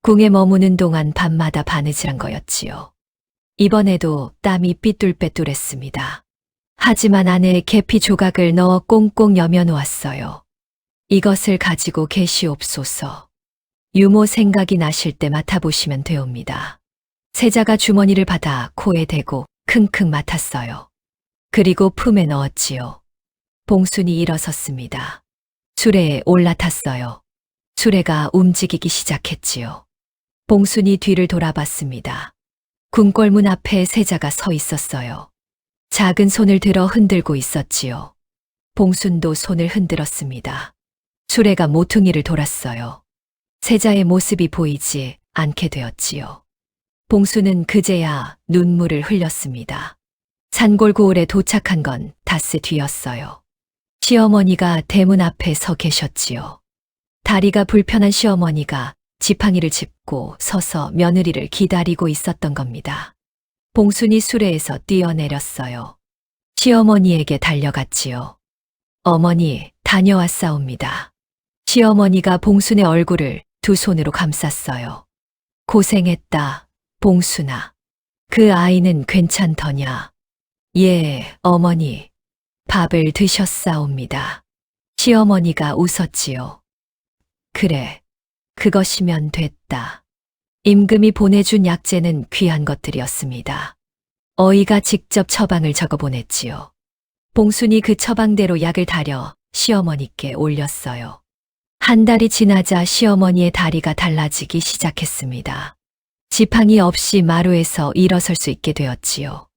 궁에 머무는 동안 밤마다 바느질한 거였지요. 이번에도 땀이 삐뚤빼뚤했습니다. 하지만 안에 계피 조각을 넣어 꽁꽁 여며놓았어요. 이것을 가지고 계시옵소서. 유모 생각이 나실 때 맡아보시면 되옵니다. 세자가 주머니를 받아 코에 대고 킁킁 맡았어요. 그리고 품에 넣었지요. 봉순이 일어섰습니다. 수레에 올라탔어요. 수레가 움직이기 시작했지요. 봉순이 뒤를 돌아봤습니다. 궁궐문 앞에 세자가 서 있었어요. 작은 손을 들어 흔들고 있었지요. 봉순도 손을 흔들었습니다. 수레가 모퉁이를 돌았어요. 세자의 모습이 보이지 않게 되었지요. 봉수는 그제야 눈물을 흘렸습니다. 산골고을에 도착한 건 닷새 뒤였어요. 시어머니가 대문 앞에 서 계셨지요. 다리가 불편한 시어머니가 지팡이를 짚고 서서 며느리를 기다리고 있었던 겁니다. 봉순이 수레에서 뛰어내렸어요. 시어머니에게 달려갔지요. 어머니, 다녀왔사옵니다. 시어머니가 봉순의 얼굴을 두 손으로 감쌌어요. 고생했다, 봉순아. 그 아이는 괜찮더냐? 예, 어머니. 밥을 드셨사옵니다. 시어머니가 웃었지요. 그래, 그것이면 됐다. 임금이 보내준 약재는 귀한 것들이었습니다. 어이가 직접 처방을 적어 보냈지요. 봉순이 그 처방대로 약을 다려 시어머니께 올렸어요. 한 달이 지나자 시어머니의 다리가 달라지기 시작했습니다. 지팡이 없이 마루에서 일어설 수 있게 되었지요.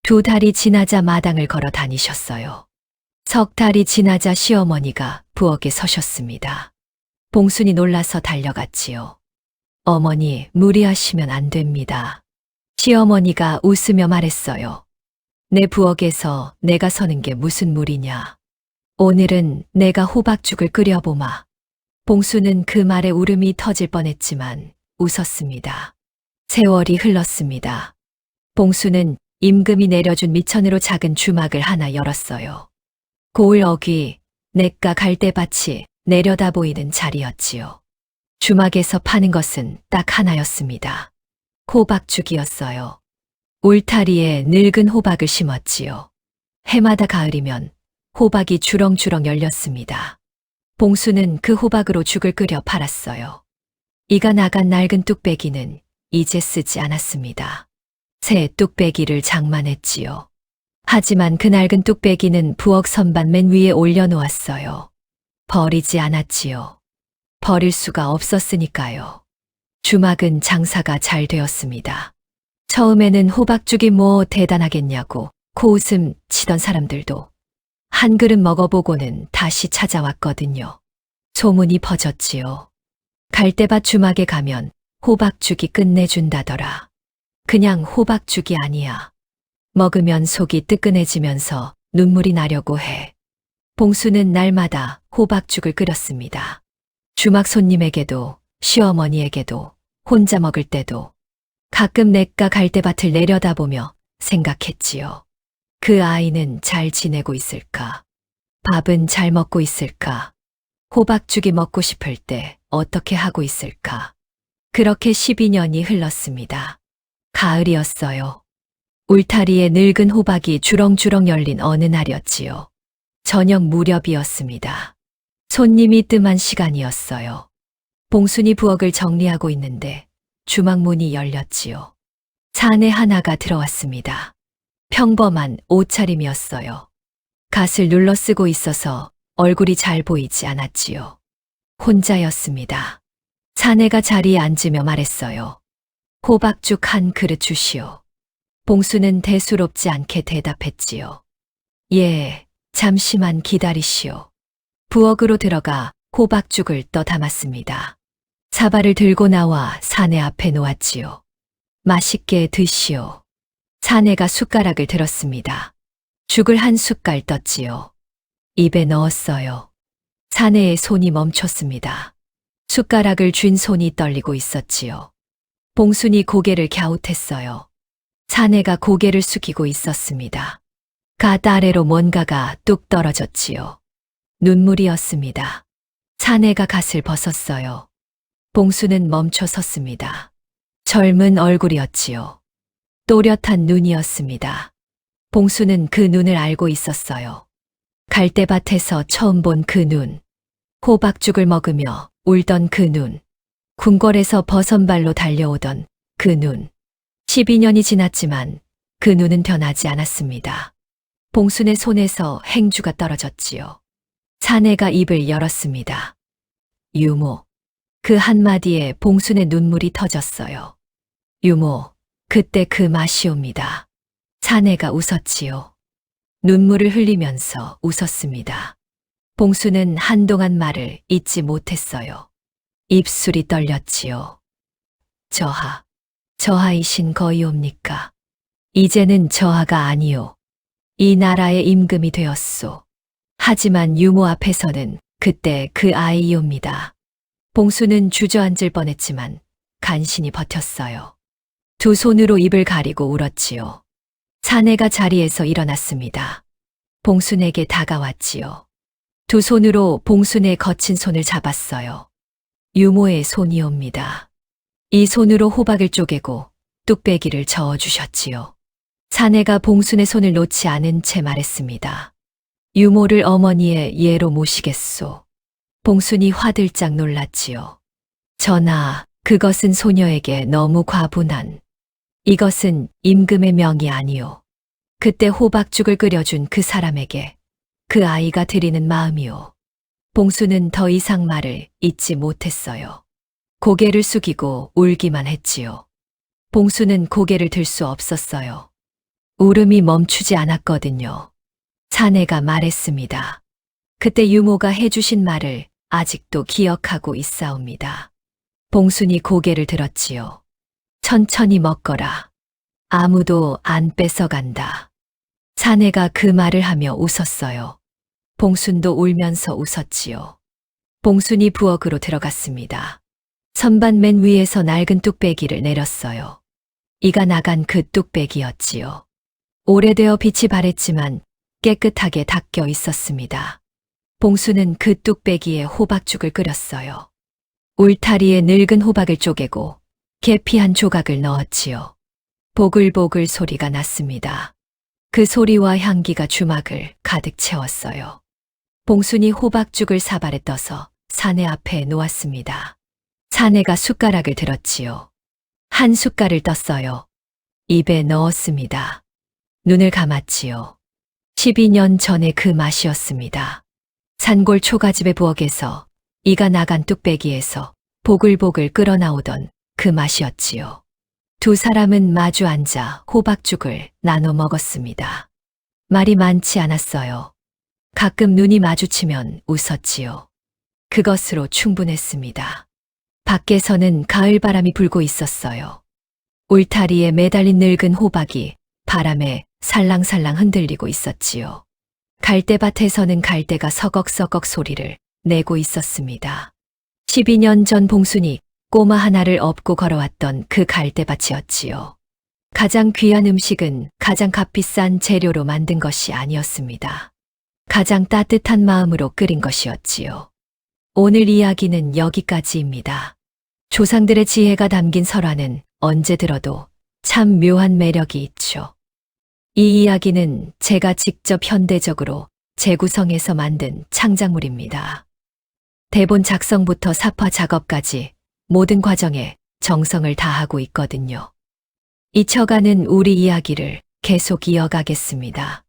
두 달이 지나자 마당을 걸어 다니셨어요. 석 달이 지나자 시어머니가 부엌에 서셨습니다. 봉순이 놀라서 달려갔지요. 어머니, 무리하시면 안 됩니다. 시어머니가 웃으며 말했어요. 내 부엌에서 내가 서는 게 무슨 무리냐. 오늘은 내가 호박죽을 끓여보마. 봉수는 그 말에 울음이 터질 뻔했지만 웃었습니다. 세월이 흘렀습니다. 봉수는 임금이 내려준 미천으로 작은 주막을 하나 열었어요. 고을 어귀, 냇가 갈대밭이 내려다 보이는 자리였지요. 주막에서 파는 것은 딱 하나였습니다. 호박죽이었어요. 울타리에 늙은 호박을 심었지요. 해마다 가을이면 호박이 주렁주렁 열렸습니다. 봉수는 그 호박으로 죽을 끓여 팔았어요. 이가 나간 낡은 뚝배기는 이제 쓰지 않았습니다. 새 뚝배기를 장만했지요. 하지만 그 낡은 뚝배기는 부엌 선반 맨 위에 올려놓았어요. 버리지 않았지요. 버릴 수가 없었으니까요. 주막은 장사가 잘 되었습니다. 처음에는 호박죽이 뭐 대단하겠냐고 코웃음 치던 사람들도 한 그릇 먹어보고는 다시 찾아왔거든요. 소문이 퍼졌지요. 갈대밭 주막에 가면 호박죽이 끝내준다더라. 그냥 호박죽이 아니야. 먹으면 속이 뜨끈해지면서 눈물이 나려고 해. 봉수는 날마다 호박죽을 끓였습니다. 주막 손님에게도 시어머니에게도 혼자 먹을 때도 가끔 냇가 갈대밭을 내려다보며 생각했지요. 그 아이는 잘 지내고 있을까? 밥은 잘 먹고 있을까? 호박죽이 먹고 싶을 때 어떻게 하고 있을까? 그렇게 12년이 흘렀습니다. 가을이었어요. 울타리에 늙은 호박이 주렁주렁 열린 어느 날이었지요. 저녁 무렵이었습니다. 손님이 뜸한 시간이었어요. 봉순이 부엌을 정리하고 있는데 주막 문이 열렸지요. 사내 하나가 들어왔습니다. 평범한 옷차림이었어요. 갓을 눌러 쓰고 있어서 얼굴이 잘 보이지 않았지요. 혼자였습니다. 사내가 자리에 앉으며 말했어요. 호박죽 한 그릇 주시오. 봉수는 대수롭지 않게 대답했지요. 예, 잠시만 기다리시오. 부엌으로 들어가 호박죽을 떠 담았습니다. 사발을 들고 나와 사내 앞에 놓았지요. 맛있게 드시오. 사내가 숟가락을 들었습니다. 죽을 한 숟갈 떴지요. 입에 넣었어요. 사내의 손이 멈췄습니다. 숟가락을 쥔 손이 떨리고 있었지요. 봉순이 고개를 갸웃했어요. 사내가 고개를 숙이고 있었습니다. 갓 아래로 뭔가가 뚝 떨어졌지요. 눈물이었습니다. 사내가 갓을 벗었어요. 봉수는 멈춰 섰습니다. 젊은 얼굴이었지요. 또렷한 눈이었습니다. 봉수는 그 눈을 알고 있었어요. 갈대밭에서 처음 본 그 눈, 호박죽을 먹으며 울던 그 눈, 궁궐에서 버선발로 달려오던 그 눈. 12년이 지났지만 그 눈은 변하지 않았습니다. 봉순의 손에서 행주가 떨어졌지요. 사내가 입을 열었습니다. 유모. 그 한마디에 봉순의 눈물이 터졌어요. 유모, 그때 그 맛이옵니다. 사내가 웃었지요. 눈물을 흘리면서 웃었습니다. 봉순은 한동안 말을 잇지 못했어요. 입술이 떨렸지요. 저하. 저하이신 거이옵니까? 이제는 저하가 아니요. 이 나라의 임금이 되었소. 하지만 유모 앞에서는 그때 그 아이이옵니다. 봉수는 주저앉을 뻔했지만 간신히 버텼어요. 두 손으로 입을 가리고 울었지요. 사내가 자리에서 일어났습니다. 봉순에게 다가왔지요. 두 손으로 봉순의 거친 손을 잡았어요. 유모의 손이옵니다. 이 손으로 호박을 쪼개고 뚝배기를 저어주셨지요. 사내가 봉순의 손을 놓지 않은 채 말했습니다. 유모를 어머니의 예로 모시겠소. 봉순이 화들짝 놀랐지요. 전하, 그것은 소녀에게 너무 과분한. 이것은 임금의 명이 아니오. 그때 호박죽을 끓여준 그 사람에게 그 아이가 드리는 마음이오. 봉수는 더 이상 말을 잇지 못했어요. 고개를 숙이고 울기만 했지요. 봉수는 고개를 들 수 없었어요. 울음이 멈추지 않았거든요. 사내가 말했습니다. 그때 유모가 해주신 말을 아직도 기억하고 있사옵니다. 봉순이 고개를 들었지요. 천천히 먹거라. 아무도 안 뺏어간다. 사내가 그 말을 하며 웃었어요. 봉순도 울면서 웃었지요. 봉순이 부엌으로 들어갔습니다. 선반 맨 위에서 낡은 뚝배기를 내렸어요. 이가 나간 그 뚝배기였지요. 오래되어 빛이 바랬지만 깨끗하게 닦여 있었습니다. 봉수는 그 뚝배기에 호박죽을 끓였어요. 울타리에 늙은 호박을 쪼개고 계피 한 조각을 넣었지요. 보글보글 소리가 났습니다. 그 소리와 향기가 주막을 가득 채웠어요. 봉순이 호박죽을 사발에 떠서 사내 앞에 놓았습니다. 사내가 숟가락을 들었지요. 한 숟갈을 떴어요. 입에 넣었습니다. 눈을 감았지요. 12년 전의 그 맛이었습니다. 산골 초가집의 부엌에서 이가 나간 뚝배기에서 보글보글 끓어나오던 그 맛이었지요. 두 사람은 마주 앉아 호박죽을 나눠 먹었습니다. 말이 많지 않았어요. 가끔 눈이 마주치면 웃었지요. 그것으로 충분했습니다. 밖에서는 가을바람이 불고 있었어요. 울타리에 매달린 늙은 호박이 바람에 살랑살랑 흔들리고 있었지요. 갈대밭에서는 갈대가 서걱서걱 소리를 내고 있었습니다. 12년 전 봉순이 꼬마 하나를 업고 걸어왔던 그 갈대밭이었지요. 가장 귀한 음식은 가장 값비싼 재료로 만든 것이 아니었습니다. 가장 따뜻한 마음으로 끓인 것이었지요. 오늘 이야기는 여기까지입니다. 조상들의 지혜가 담긴 설화는 언제 들어도 참 묘한 매력이 있죠. 이 이야기는 제가 직접 현대적으로 재구성해서 만든 창작물입니다. 대본 작성부터 사파 작업까지 모든 과정에 정성을 다하고 있거든요. 잊혀가는 우리 이야기를 계속 이어가겠습니다.